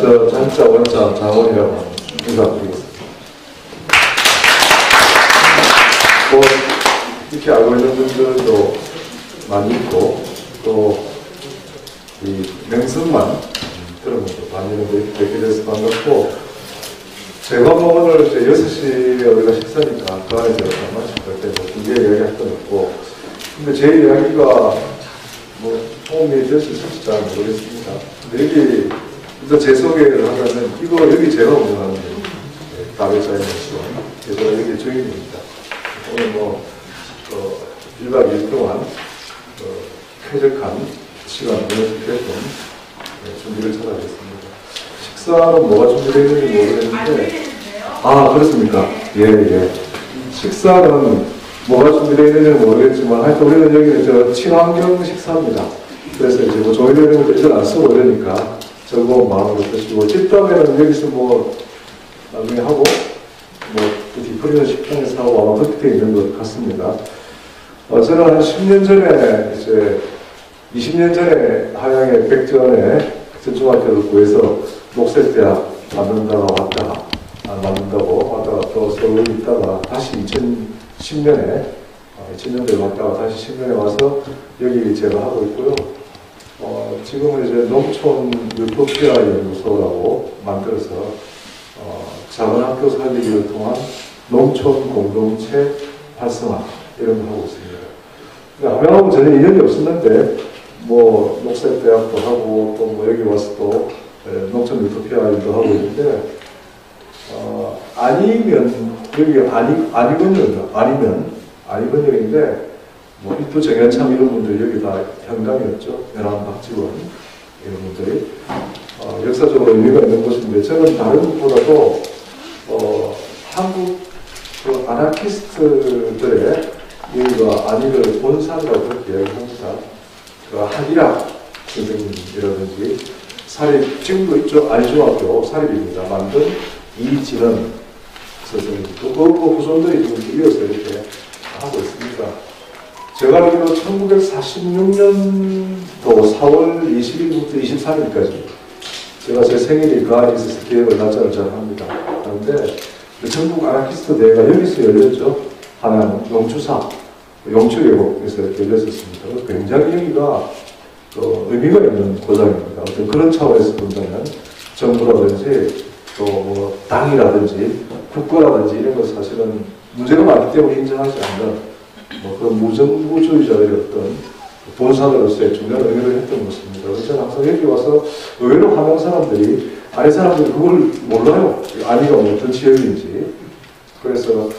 저 잔자 원자 장원이라고 인사드리겠습니다. 뭐 이렇게 알고 있는 분들도 많이 있고 또 이 명성만 들은 것도 많이 있는데 뵙게 돼서 반갑고, 제가 뭐 오늘 이제 6시에 우리가 식사니까 그 안에 제가 마실 때 두 개 이야기할 건 없고, 근데 제 이야기가 뭐 도움이 될 수 있을지 잘 모르겠습니다. 근데 여기 일단 제 소개를 하면은 이거 여기 제가 운영하는 다베자의 시원, 제가 여기 주인입니다. 오늘 뭐 1박 2일 동안 쾌적한 시간 보낼 수 있게끔 준비를 잘하겠습니다. 식사는 뭐가 준비되어 있는지 모르겠는데, 아 그렇습니까? 예. 식사는 뭐가 준비되어 있는지 모르겠지만 하여튼 우리는 여기는 저 친환경 식사입니다. 그래서 이제 뭐 조미료 이런 것도 일단 안 쓰고 이러니까 즐거운 마음으로 드시고, 집밥에는 여기서 뭐 나중에 하고 뭐 디프리는 식당에서 하고 아마 그렇게 되어 있는 것 같습니다. 저는 한 10년 전에 이제 20년 전에 하양의 백전에 전중학교를 구해서 녹색대학 만든다가 왔다가 안 만든다고 왔다가 또 서울에 있다가 다시 2010년에 왔다가 다시 10년에 와서 여기 제가 하고 있고요. 지금은 이제 농촌 유토피아 연구소라고 만들어서 작은 학교 살리기를 통한 농촌 공동체 활성화 이런 거 하고 있습니다. 함양하고 전혀 인연이 없었는데 뭐 녹색대학도 하고 또 뭐 여기 와서 또 농촌 유토피아 일도 하고 있는데, 아니면 여기 아니건역인데 뭐 이또 정현참 이런 분들 여기 다 현감이었죠. 연암 박지원 이런 분들이 역사적으로 의미가 있는 곳인데, 저는 다른 것보다도 한국 그 아나키스트들의 여기가 아니를 본산이라고 그렇게 이야기합니다. 그 한일학 선생님이라든지 사립, 지금도 있죠. 아니중학교 사립입니다. 만든 이진원 선생님, 그 후손들이 지금 이어서 이렇게 하고 있습니다. 제가 알기로 1946년도 4월 20일부터 23일까지 제가 제 생일이 가 있어서 기획을 날짜를 잘 합니다. 그런데 전국 아나키스트 대회가 여기서 열렸죠. 하나는 용추사, 용추계곡에서 이렇게 열렸었습니다. 굉장히 여기가 의미가 있는 고장입니다. 어떤 그런 차원에서 본다면 정부라든지 또 뭐 당이라든지 국가라든지 이런 것 사실은 문제가 많기 때문에 인정하지 않는 뭐 그런 무정부주의자의 어떤 본산으로서의 중요한 의미를 했던 것입니다. 그래서 저는 항상 여기 와서 의외로 하는 사람들이, 아래 사람들이 그걸 몰라요. 아니가 어떤 지역인지. 그래서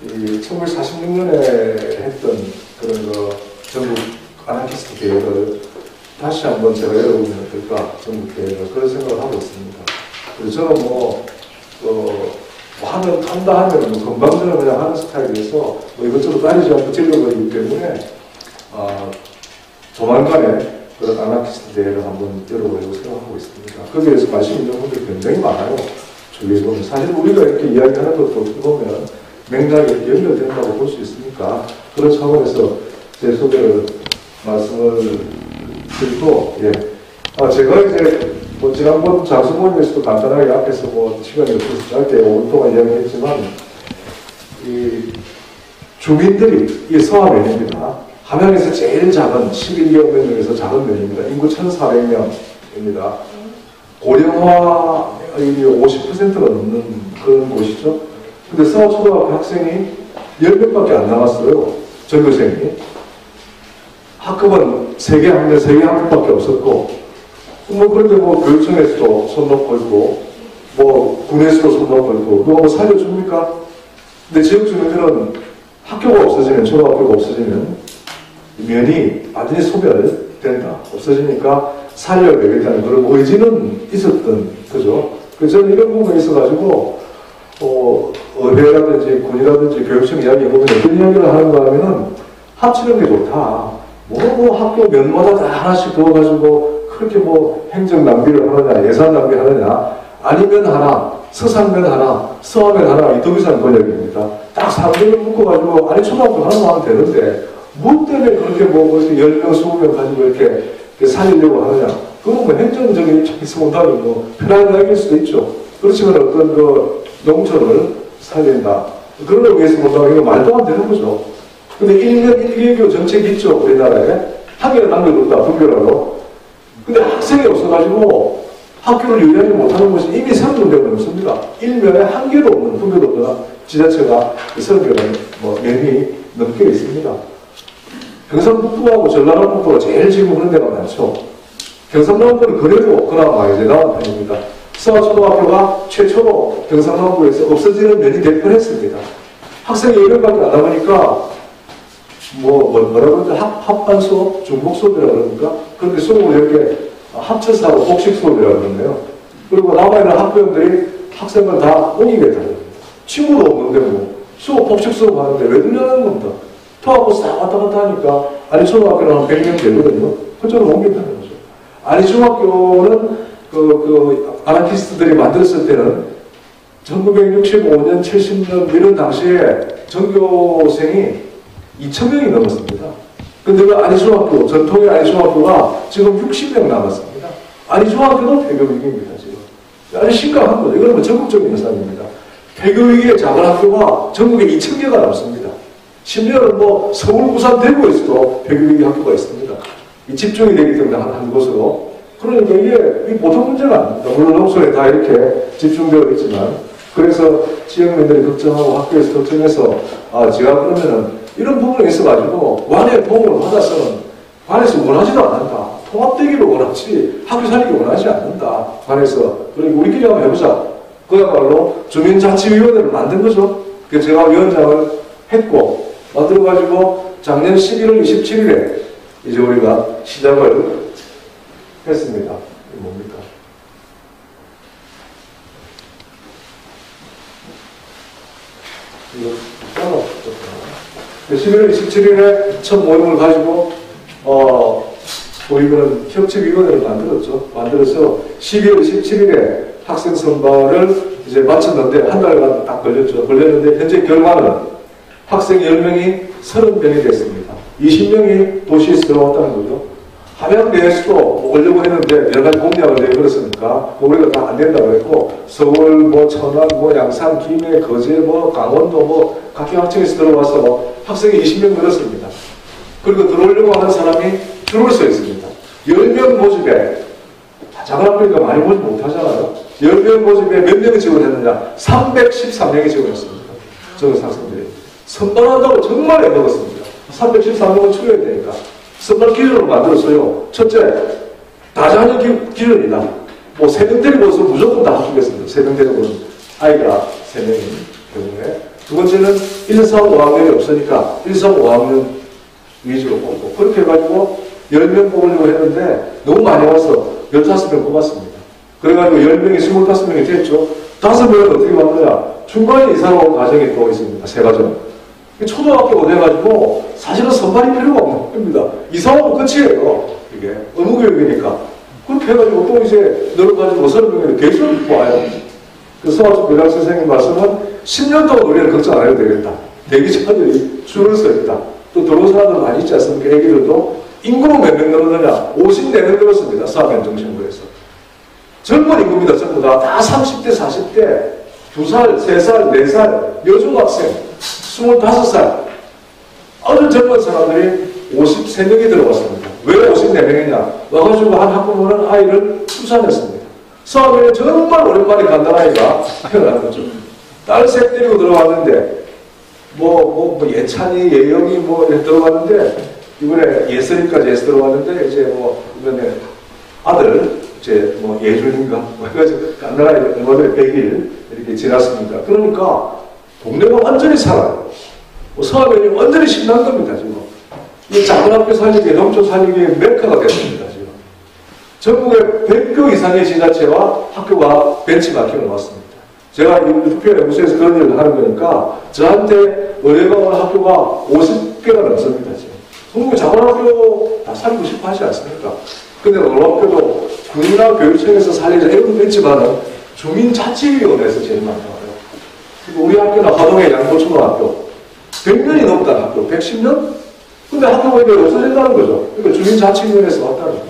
이 1946년에 했던 그런 거 전국 아나키스트 계획을 다시 한번 제가 열어보면 어떨까, 전국 계획을 그런 생각을 하고 있습니다. 그래서 저는 한다 하면 금방 저는 그냥 하는 스타일에서 뭐 이것저것 따지지 않고 찔러버리기 때문에 조만간에 그런 아나키스트 대회를 한번 열어보려고 생각하고 있습니다. 거기에서 관심 있는 분들이 굉장히 많아요. 주위에 보면. 사실 우리가 이렇게 이야기하는 것도 어떻게 보면 맥락이 이렇게 연결된다고 볼 수 있으니까 그런 차원에서 제 소개를 말씀을 드리고, 제가 이제 뭐 지난번 장수 모임에서도 간단하게 앞에서 뭐 시간이 없어서 짧게 5분 동안 이야기했지만, 이 주민들이 이 서하면입니다. 함양에서 제일 작은 11개 면 중에서 작은 면입니다. 인구 1,400명입니다. 고령화율이 50%가 넘는 그런 곳이죠. 근데 서초등학교 학생이 10명밖에 안 남았어요. 전교생이. 학급은 3개 학급밖에 없었고, 뭐 그런데 뭐 교육청에서도 손 놓고 있고, 뭐 군에서도 손 놓고 있고, 누가 뭐 살려줍니까? 근데 지역 주민들은 학교가 없어지면, 초등학교가 없어지면 면이 완전히 소멸된다. 없어지니까 살려야 되겠다는 그런 의지는 있었던 거죠. 그래서 저는 이런 부분에 있어가지고 의회라든지 군이라든지 교육청 이야기 보면 어떤 이야기를 하는가 하면은 합치는 게 좋다. 뭐 학교 면마다 다 하나씩 그어가지고 그렇게 뭐 행정 낭비를 하느냐, 예산 낭비하느냐, 아니면 하나, 서상면 하나, 서하면 하나, 이 더 비싼 권역입니다. 딱 사람들을 묶어가지고, 아니, 초등학교 하나만 하면 되는데, 뭐 때문에 그렇게 뭐, 10명, 20명 가지고 이렇게 살리려고 하느냐. 그건 뭐 행정적인 입장에서 못하면 뭐 편하게 여길 수도 있죠. 그렇지만 어떤 그 농촌을 살린다. 그런 걸 위해서 못하면 이거 말도 안 되는 거죠. 근데 1년 1개교 정책이 있죠. 우리나라에. 한 개는 남겨뒀다. 분별하고. 근데 학생이 없어가지고 학교를 유리하게 못하는 것이 이미 30개가 넘습니다. 1면에 한 개도 없는 분별도 없거나 지자체가 30개가 뭐 면이 넘게 있습니다. 경상북도하고 전라남북도가 제일 지금 그런 데가 많죠. 경상남북도는 그래도 그나마 이제 나온 편입니다. 서초등학교가 최초로 경상남북에서 없어지는 면이 될 뻔했습니다. 학생이 1명밖에 안 남으니까 뭐라고 그러죠? 합반 수업, 중복 수업이라고 그러니까 그런데 수업을 이렇게 합쳐서 하고 복식 수업이라고 그러네요. 그리고 남아있는 학부형들이 학생을 다 옮기게 되는 친구도 없는데 뭐 수업 복식 수업 하는데 왜 들려는 겁니다. 토하고 싹 왔다 갔다 하니까 아니 초등학교는 한 100명 되거든요. 그쪽으로 옮긴다는 거죠. 아니 중학교는 아나키스트들이 만들었을 때는 1965년, 70년 이런 당시에 전교생이 2,000명이 넘었습니다. 근데 그 아니중학교, 전통의 아니중학교가 지금 60명 남았습니다. 아니중학교도 폐교위기입니다, 지금. 아주 심각한 거죠. 이건 뭐 전국적인 현상입니다. 폐교위기의 작은 학교가 전국에 2,000개가 남습니다. 심지어는 뭐 서울, 부산, 대구에서도 폐교위기 학교가 있습니다. 이 집중이 되기 때문에 한 곳으로. 그러니까 이게 보통 문제가 아닙니다. 물론 농촌에 다 이렇게 집중되어 있지만, 그래서 지역민들이 걱정하고 학교에서 걱정해서, 제가 그러면은 이런 부분이 있어가지고, 관의 도움을 받아서는 관에서 원하지도 않는다. 통합되기를 원하지, 학교 살리기 원하지 않는다. 관에서. 그리고 우리끼리 한번 해보자. 그야말로 주민자치위원회를 만든 거죠. 그래서 제가 위원장을 했고, 만들어가지고 작년 11월 27일에 이제 우리가 시작을 했습니다. 이게 뭡니까? 이거 따라왔었구나. 11월 27일에 첫 모임을 가지고 우리는 협치위원회를 만들어서 12월 27일에 학생 선발을 이제 마쳤는데 한 달간 딱 걸렸는데 현재 결과는 학생 10명이 30명이 됐습니다. 20명이 도시에서 들어왔다는 거죠. 함양 내에서도 오려고 했는데 여러 가지 공약을 내걸었으니까 우리가 다 안 된다고 했고 서울, 천안, 양산, 김해, 거제, 강원도 각계학층에서 들어와서 학생이 20명 늘었습니다. 그리고 들어오려고 하는 사람이 줄을 서 있습니다. 10명 모집에 작은 학교니까 많이 모집 못하잖아요. 10명 모집에 몇 명이 지원했느냐? 313명이 지원했습니다. 저는 학생들이. 선발한다고 정말 애먹었습니다. 313명은 출려야 되니까. 선발 기준을 만들었어요. 첫째, 다자녀 기준이다. 3명 데리고서 무조건 다 합격했습니다. 3명 데리고는 아이가 3명인 경우에. 두 번째는 1, 4, 5학년이 없으니까 1, 4, 5학년 위주로 뽑고. 그렇게 해가지고 10명 뽑으려고 했는데 너무 많이 와서 15명 뽑았습니다. 그래가지고 10명이 25명이 됐죠. 5명은 어떻게 만드냐. 중간에 이사를 온 과정이 또 있습니다. 3가정. 초등학교가 돼가지고 사실은 선발이 필요가 없는 겁니다. 이사 오면 끝이에요. 이게 의무교육이니까. 그렇게 해가지고 또 이제 늘어가지고 30명이 계속 와요. 그 서화중 교장 선생님 말씀은 10년 동안 우리는 걱정 안 해도 되겠다. 대기자들이 줄을 서 있다. 또 들어온 사람들 많이 있지 않습니까? 애기들도 인구로 몇 명 늘었느냐? 54명 늘었습니다. 사면정신부에서. 젊은 인구입니다. 전부 다 30대, 40대, 2살, 3살, 4살, 여중학생, 25살. 아주 젊은 사람들이 53명이 들어왔습니다. 왜 54명이냐? 와가지고 한 학부모는 아이를 출산했습니다. 서울에 정말 오랜만에 간단 아이가 태어나는 거죠. 딸 셋 데리고 들어왔는데, 예찬이, 예영이 이렇게 들어갔는데, 이번에 예슬이까지 해서 들어왔는데, 이제 이번에 아들, 예준인가? 해가지고 간단하게 얼마전에 100일 이렇게 지났습니다. 그러니까, 동네가 완전히 살아요. 서울이 완전히 신난 겁니다, 지금. 이 작은 학교 살리기, 농촌 살리기의 메카가 됐습니다, 지금. 전국에 100교 이상의 지자체와 학교가 벤치마킹을 왔습니다. 제가 유튜브연구소에서 그런 일을 하는 거니까 저한테 의뢰가 온 학교가 50개가 넘습니다, 지금. 전국에 작은 학교 다 살리고 싶어 하지 않습니까? 근데 어느 학교도 군이나 교육청에서 살리자 이런 벤치만은 주민자치위원회에서 제일 많이 나와요. 우리 학교는 화동의 양도초등학교 100년이 넘다 학교 110년? 근데 학교가 이제 없어진다는 거죠. 그러니까 주민자치위원회에서 왔다는 거예요.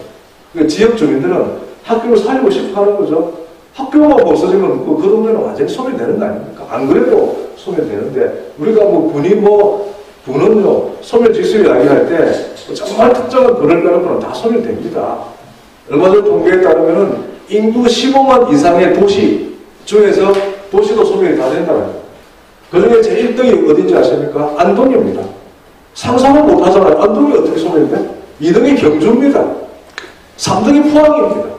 그러니까 지역 주민들은 학교를 살리고 싶어 하는 거죠. 학교가 없어지면 그 동네는 완전히 소멸되는 거 아닙니까? 안 그래도 소멸되는데, 우리가 뭐 군은요, 소멸지수 이야기할 때 정말 특정한 군을 빼놓고는 다 소멸됩니다. 얼마 전 통계에 따르면은 인구 15만 이상의 도시 중에서 도시도 소멸이 다 된다고 합니다. 그 중에 제일 1등이 어딘지 아십니까? 안동입니다. 상상을 못 하잖아요. 안동이 어떻게 소멸돼? 2등이 경주입니다. 3등이 포항입니다.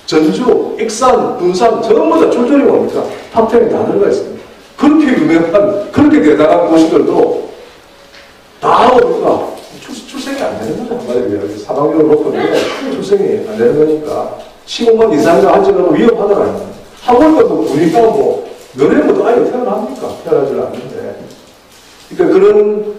전주, 익산, 군산 전부 다 줄줄이 옵니다. 탑10에 다 들어가 있습니다. 그렇게 유명한, 그렇게 대단한 도시들도 다 오니까 출생이 안 되는 거죠. 한마디로 사망률은 높은데 출생이 안 되는 거니까 15만 이상이라 할지라도 위험하더라고요. 학원도 뭐 보니까 뭐 너네보다 아이가 태어납니까? 태어나질 않는데. 그러니까 그런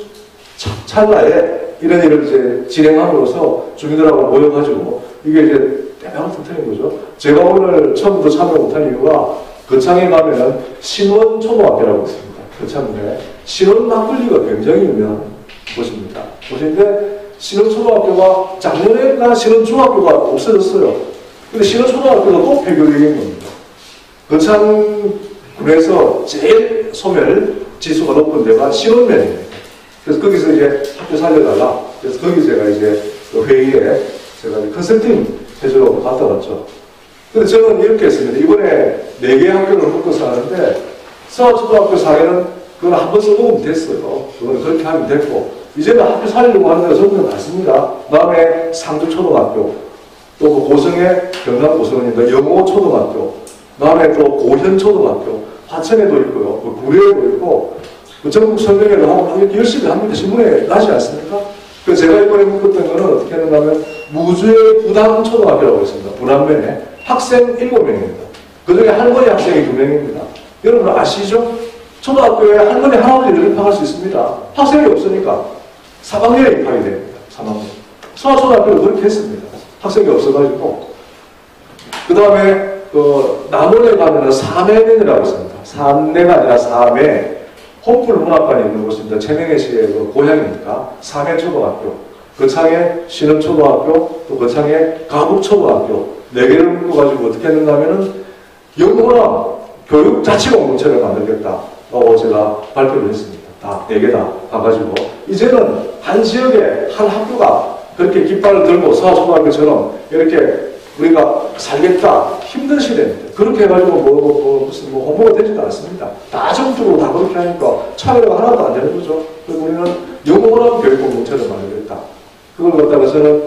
찰나에 이런 일을 이제 진행함으로써 주민들하고 모여가지고 이게 이제 대단한 터트린 거죠. 제가 오늘 처음부터 참여 못한 이유가 거창에 가면은 신원초등학교라고 있습니다. 거창에 신원 막걸리가 굉장히 유명한 곳입니다. 곳인데 신원초등학교가 작년에나 신원중학교가 없어졌어요. 근데 신원초등학교가 또 폐교적인 겁니다. 거창군에서 제일 소멸 지수가 높은 데가 신원면입니다. 그래서 거기서 이제 학교 살려달라. 그래서 거기 제가 이제 그 회의에 제가 컨설팅 해주러 갔다 왔죠. 근데 저는 이렇게 했습니다. 이번에 4개의 학교를 묶어서 하는데 서초등학교 사례는 그건 한번 써보면 됐어요. 그건 그렇게 하면 됐고 이제는 학교 살리려고 하는 데가 전부 많습니다. 다음에 상주초등학교, 또 고성의 경남 고성입니다. 영호초등학교, 다음에 또 고현초등학교, 화천에도 있고요. 구례에도 있고 전국 설명회를 하고 이렇게 열심히 합니다. 신문에 나지 않습니까? 그래서 제가 이번에 묶었던 거는 어떻게 했는가 하면 무주의 부담초등학교라고 있습니다. 부담면에 학생 7명입니다. 그 중에 할머니 학생이 2명입니다. 여러분 아시죠? 초등학교에 할머니 할아버지를 입학할 수 있습니다. 학생이 없으니까 3학년에 입학이 됩니다. 3학년. 서초등학교도 그렇게 했습니다. 학생이 없어가지고. 그 다음에 남원에 가면은 삼해면이라고 있습니다. 삼내가 아니라 삼해. 혼불문학관이 있는 곳입니다. 최명혜 씨의 고향이니까 삼해초등학교, 거창에 신흥초등학교, 또 거창에 가북초등학교 4개를 묶어가지고 어떻게 했는가 하면은 영호남 교육자치공동체를 만들겠다고 제가 발표를 했습니다. 다 4개 다 가가지고 이제는 한 지역에 한 학교가 그렇게 깃발을 들고 서초등학교처럼 이렇게 우리가 살겠다 힘든 시대입니다. 그렇게 해가지고 무슨 홍보가 되지도 않습니다. 다 정적으로 다 그렇게 하니까 차별화가 하나도 안 되는 거죠. 그래서 우리는 영원한 교육공동체를 만들겠다. 그걸 갖다가 저는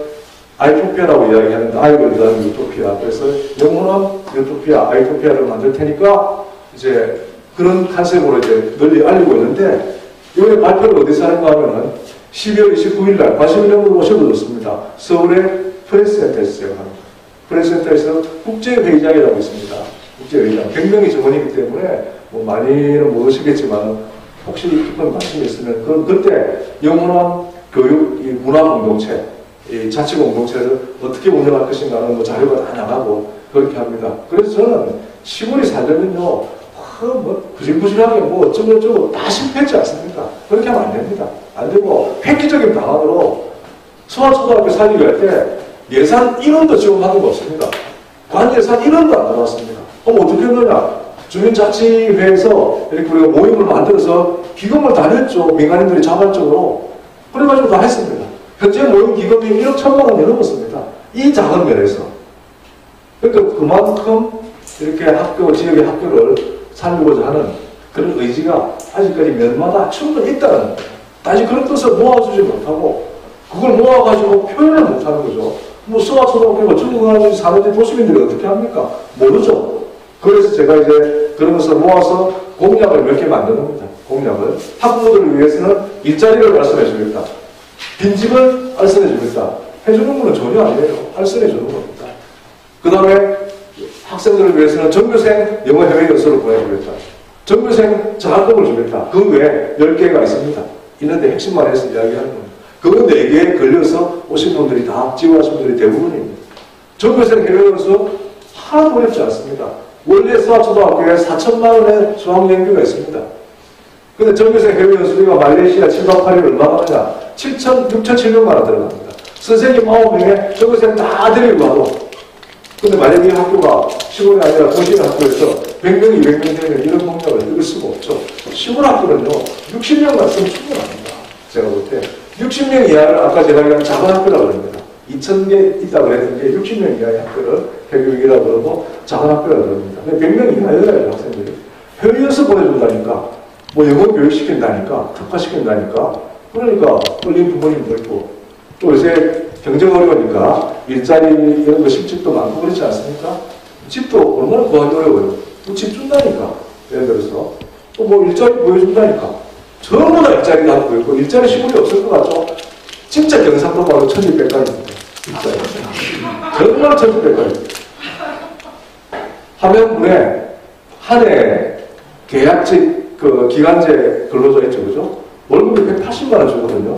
아이토피아라고 이야기하는데 아이를 위한 유토피아. 그래서 영원한 유토피아, 아이토피아를 만들 테니까 이제 그런 컨셉으로 이제 널리 알리고 있는데 이번에 발표를 어디서 하는가 하면은 12월 29일 날 관심 있는 분 오셔도 좋습니다. 서울의 프레스센터에서 제가 합니다. 프레스센터에서 국제회의장이라고 있습니다. 국제회의장. 100명이 정원이기 때문에 뭐 많이는 모르시겠지만 혹시 깊은 관심이 있으면 그때 영원한 교육, 이 문화공동체, 이 자치공동체를 어떻게 운영할 것인가는 뭐 자료가 다 나가고 그렇게 합니다. 그래서 저는 시골이 살려면요, 뭐 부실부실하게 뭐 어쩌고저쩌고 다 실패했지 않습니까? 그렇게 하면 안 됩니다. 안 되고 획기적인 방안으로 소아초등학교 살리기 할 때 예산 1원도 지원하는 거 없습니다. 관 예산 1원도 안 나왔습니다. 그럼 어떻게 했느냐? 주민자치회에서 이렇게 우리가 모임을 만들어서 기금을 다 냈죠. 민간인들이 자발적으로. 그래가지고 다 했습니다. 현재 모임 기금이 1억 1천만 원이 넘었습니다. 이 작은 면에서. 그러니까 그만큼 이렇게 학교, 지역의 학교를 살리고자 하는 그런 의지가 아직까지 면마다 충분히 있다는 거예요. 아직 그런 뜻을 모아주지 못하고 그걸 모아가지고 표현을 못하는 거죠. 뭐 수화초등학교가 중국하는 사회적 도시민들이 어떻게 합니까? 모르죠. 그래서 제가 이제 그런 것을 모아서 공약을 몇 개 만드는 겁니다. 공약을. 학부모들을 위해서는 일자리를 알선해 주겠다. 빈집을 알선해 주겠다. 해주는 건 전혀 아니에요. 알선해 주는 겁니다. 그 다음에 학생들을 위해서는 전교생 영어 해외 연수를 보내주겠다. 전교생 장학금을 주겠다. 그 외에 10개가 있습니다. 있는데 핵심만 해서 이야기하는 겁니다. 그 4개에 걸려서 오신 분들이 다 지원하신 분들이 대부분입니다. 전교생 해외 연수 하나도 어렵지 않습니다. 원래 수학초등학교에 4천만 원의 수학연구가 있습니다. 근데 전교생 해외 연수비가 말레이시아 7박 8일 얼마나 하냐? 6,700만 원 들어갑니다. 선생님 9명에 저것에 다 데리고 가도 근데 만약에 학교가 시골이 아니라 도시 학교에서 100명, 200명 되면 이런 공약을 읽을 수가 없죠. 시골 학교는요, 60명만 쓰면 충분합니다. 제가 볼 때. 60명 이하를 아까 제가 얘기한 작은 학교라고 그럽니다. 2000개 있다고 했던 게 60명 이하의 학교를 해교육이라고 그러고 작은 학교라고 그럽니다. 근데 100명 이하여야 학생들이. 해외에서 보내준다니까, 뭐 영어 교육시킨다니까, 특화시킨다니까, 그러니까 끌린 부모님도 있고, 또 요새 경쟁 어려우니까 일자리 이런 거 실집도 많고 그렇지 않습니까? 집도 얼마나 구하기 어려워요. 또 집 준다니까. 예를 들어서. 또 뭐 일자리 보여준다니까. 전부 다 일자리 다 보였고, 일자리 시골이 없을 것 같죠? 진짜 경상도 바로 1200가지입니다. 일자리. 정말 1200가지. 화면분에 한 해 계약직, 기간제 근로자 있죠, 그죠? 월급이 180만원 주거든요.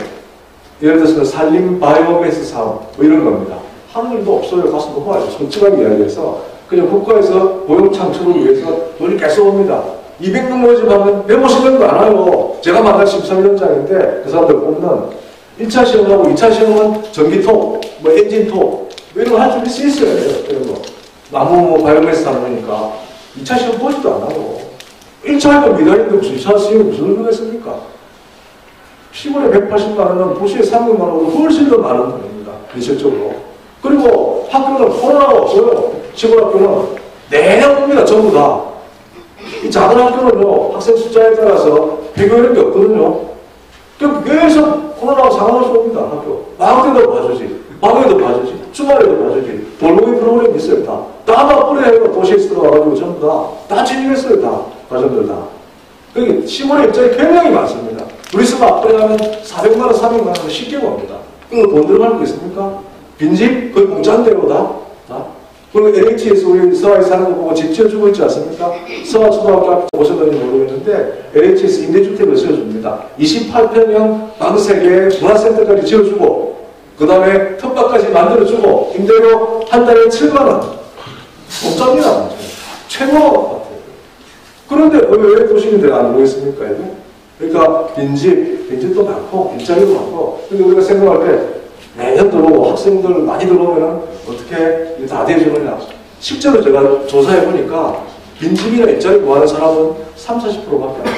예를 들어서 산림 바이오매스 사업 뭐 이런 겁니다. 하는 일도 없어요. 가서 넘어가죠. 솔직하게 이야기해서 그냥 국가에서 고용 창출을 위해서 돈이 계속 옵니다. 200명 모집하면 150명도 안 와요. 제가 만난 심사위원장인데 그 사람들 뽑는 1차 시험하고 2차 시험은 전기톱, 뭐 엔진톱 뭐 이런 거 할 준비 수 있어야 돼요. 이런 거. 나무 뭐 바이오매스 하는 거니까 2차 시험 보지도 안 하고 1차 하면 미달인데 무슨 2차 시험 무슨 의미가 있습니까? 시골에 180만 원은 도시에 300만 원보다 훨씬 더 많은 돈입니다. 현실적으로. 그리고 학교는 코로나가 없어요. 시골 학교는 내년 옵니다. 전부 다. 이 작은 학교는요. 학생 숫자에 따라서 비교하는 게 없거든요. 그럼 계속 코로나가 상관없이 옵니다. 학교. 방학 때도 봐주지. 밤에도 봐주지. 주말에도 봐주지. 돌보기 프로그램이 있어요. 다. 다 맞불이에요. 도시에서 들어와가지고 전부 다. 다 진입했어요. 다. 과정들 다. 그게 시골에 입장이 굉장히 많습니다. 우리 집 앞에 가면 400만 원, 300만 원 쉽게 봅니다. 그거 돈 들어갈 거 있습니까? 빈집? 거의 공짜인데요, 다? 그리고 LH에서 우리 서하에 사는 거 보고 집 지어주고 있지 않습니까? 서하 초등학교 앞에 오셨는지 모르겠는데 LH에서 임대주택을 지어줍니다. 28평형 방 3개 문화센터까지 지어주고 그 다음에 텃밭까지 만들어주고 임대료 한 달에 7만 원. 공짜입니다. 최고 같아요. 그런데 왜 도시민들이 안 보겠습니까? 그러니까 빈집도 많고 일자리도 많고. 근데 우리가 생각할 때 매년 들어오고 학생들 많이 들어오면 어떻게 다 대해주느냐. 실제로 제가 조사해보니까 빈집이나 일자리 구하는 사람은 30~40%밖에 안 돼요.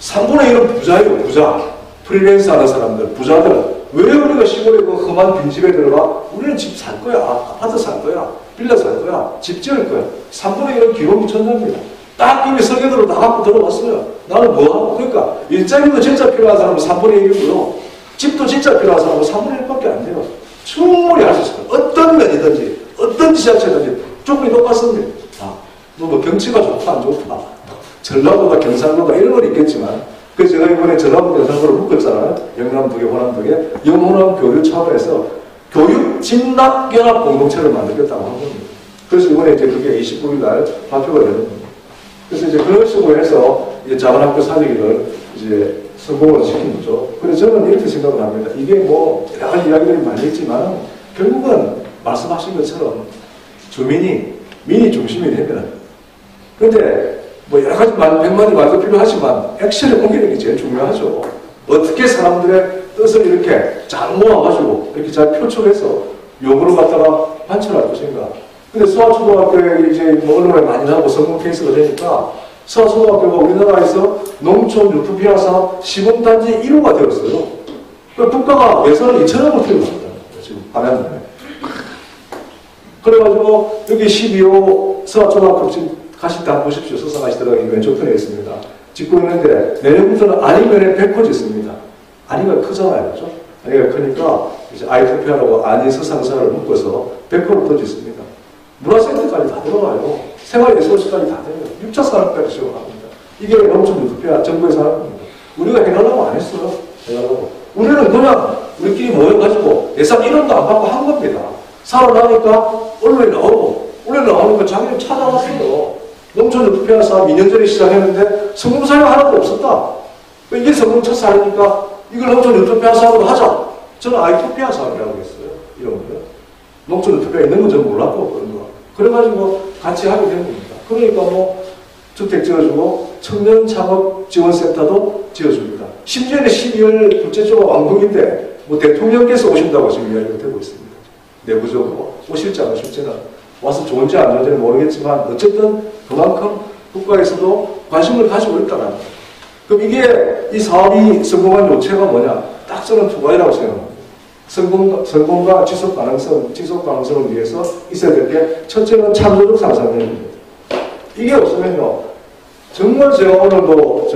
3분의 1은 부자예요. 부자. 프리랜서 하는 사람들, 부자들. 왜 우리가 시골에 그 험한 빈집에 들어가? 우리는 집 살 거야. 아파트 살 거야. 빌라 살 거야. 집 지을 거야. 3분의 1은 기록이 천사입니다. 딱 이미 설계도로 다 갖고 들어왔어요. 나는 뭐하고? 그러니까 일자리도 진짜 필요한 사람은 3분의 1이고요. 집도 진짜 필요한 사람은 3분의 1밖에 안 돼요. 충분히 할 수 있어요. 어떤 면이든지 어떤 지자체든지 조건이 똑같습니다. 뭐 경치가 좋다 안 좋다. 전라도가 경상도가 이런 건 있겠지만 그래서 제가 이번에 전라도 경상도를 묶었잖아요. 영남 두 개, 호남 두 개. 영호남 교류 차원에서 교육 진학연합 공동체를 만들겠다고 한 겁니다. 그래서 이번에 이제 그게 29일 날 발표가 되는 겁니다. 그래서 이제 그런 식으로 해서 이제 작은 학교 살리기를 이제 성공을 시킨 거죠. 그래서 저는 이렇게 생각을 합니다. 이게 뭐 여러 가지 이야기들이 많이 있지만 결국은 말씀하신 것처럼 민이 중심이 되면 근데 뭐 여러 가지 100마디 말도 필요하지만 액션에 옮기는 게 제일 중요하죠. 어떻게 사람들의 뜻을 이렇게 잘 모아가지고 이렇게 잘 표출해서 요구를 갖다가 관철할 것인가. 근데 서하초등학교에 이제 뭐 언론에 많이 나오고 성공 케이스가 되니까 서하초등학교가 우리나라에서 농촌 유토피아 사업 시범단지 1호가 되었어요. 그러니까 국가가 예산을 2천억을 투입합니다. 지금 화면에. 그래가지고 여기 12호 서하초등학교 지금 가실 때 한번 보십시오. 서서 가시더라고요. 왼쪽 편에 있습니다. 짓고 있는데 내년부터는 아니면에 100% 짓습니다. 아니가 크잖아요. 그죠? 아니가 크니까 이제 아이토피아라고 아니 서상사를 묶어서 100%더 짓습니다. 문화센터까지 다 들어가요. 생활예술시까지 다 돼요. 6차 산업까지 지원합니다. 이게 농촌 유토피아 정부에서 하는 겁니다. 우리가 해달라고 안 했어요. 해달라고. 우리는 그냥 우리끼리 모여가지고 예산 1원도 안 받고 한 겁니다. 살아나니까 언론에 나오니까 자기는 찾아왔어요. 농촌 유토피아 사업 2년 전에 시작했는데 성공 사례가 하나도 없었다. 이게 성공 첫 사례니까 이걸 농촌 유토피아 사업으로 하자. 저는 아이토피아 사업이라고 했어요. 이런 거요. 농촌 유토피아 있는 건 저는 몰랐고 그런 거. 그래가지고 같이 하게 된 겁니다. 그러니까 뭐 주택 지어주고 청년 창업 지원센터도 지어줍니다. 심지어는 12월 둘째 주가 왕국인데 뭐 대통령께서 오신다고 지금 이야기가 되고 있습니다. 내부적으로 오실지 안 오실지는 와서 좋은지 안 좋은지는 모르겠지만 어쨌든 그만큼 국가에서도 관심을 가지고 있다는 거예요. 그럼 이게 이 사업이 성공한 요체가 뭐냐? 딱 저는 두 가지라고 생각합니다. 성공과 지속 가능성을 위해서 있어야 될 게 첫째는 창조적 상상력입니다. 이게 없으면요, 정말 제가 오늘도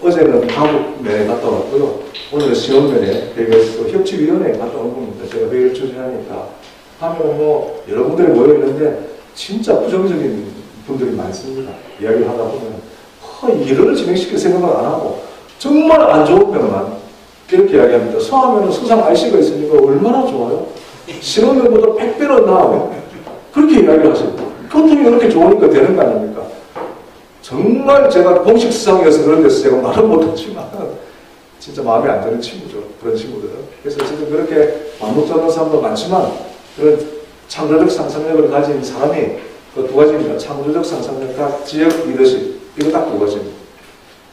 어제는 한국에 갔다 왔고요. 오늘은 시원면에 대개서 협치위원회에 갔다 온 겁니다. 제가 회의를 추진하니까 하면 뭐 여러분들이 모여 있는데 진짜 부정적인 분들이 많습니다. 이야기를 하다 보면 일을 진행시킬 생각을 안 하고 정말 안 좋은 면만 이렇게 이야기합니다. 소하면은 수상 IC가 있으니까 얼마나 좋아요? 신혼면보다 100배는 나아요. 그렇게 이야기를 하십니다. 교통이 그렇게 좋으니까 되는 거 아닙니까? 정말 제가 공식 수상이어서 그런 데서 제가 말은 못했지만 진짜 마음에 안 드는 친구죠. 그런 친구들은. 그래서 어쨌든 그렇게 만족스러운 사람도 많지만 그런 창조적 상상력을 가진 사람이 그 두 가지입니다. 창조적 상상력과 지역 리더십. 이거 딱 두 가지입니다.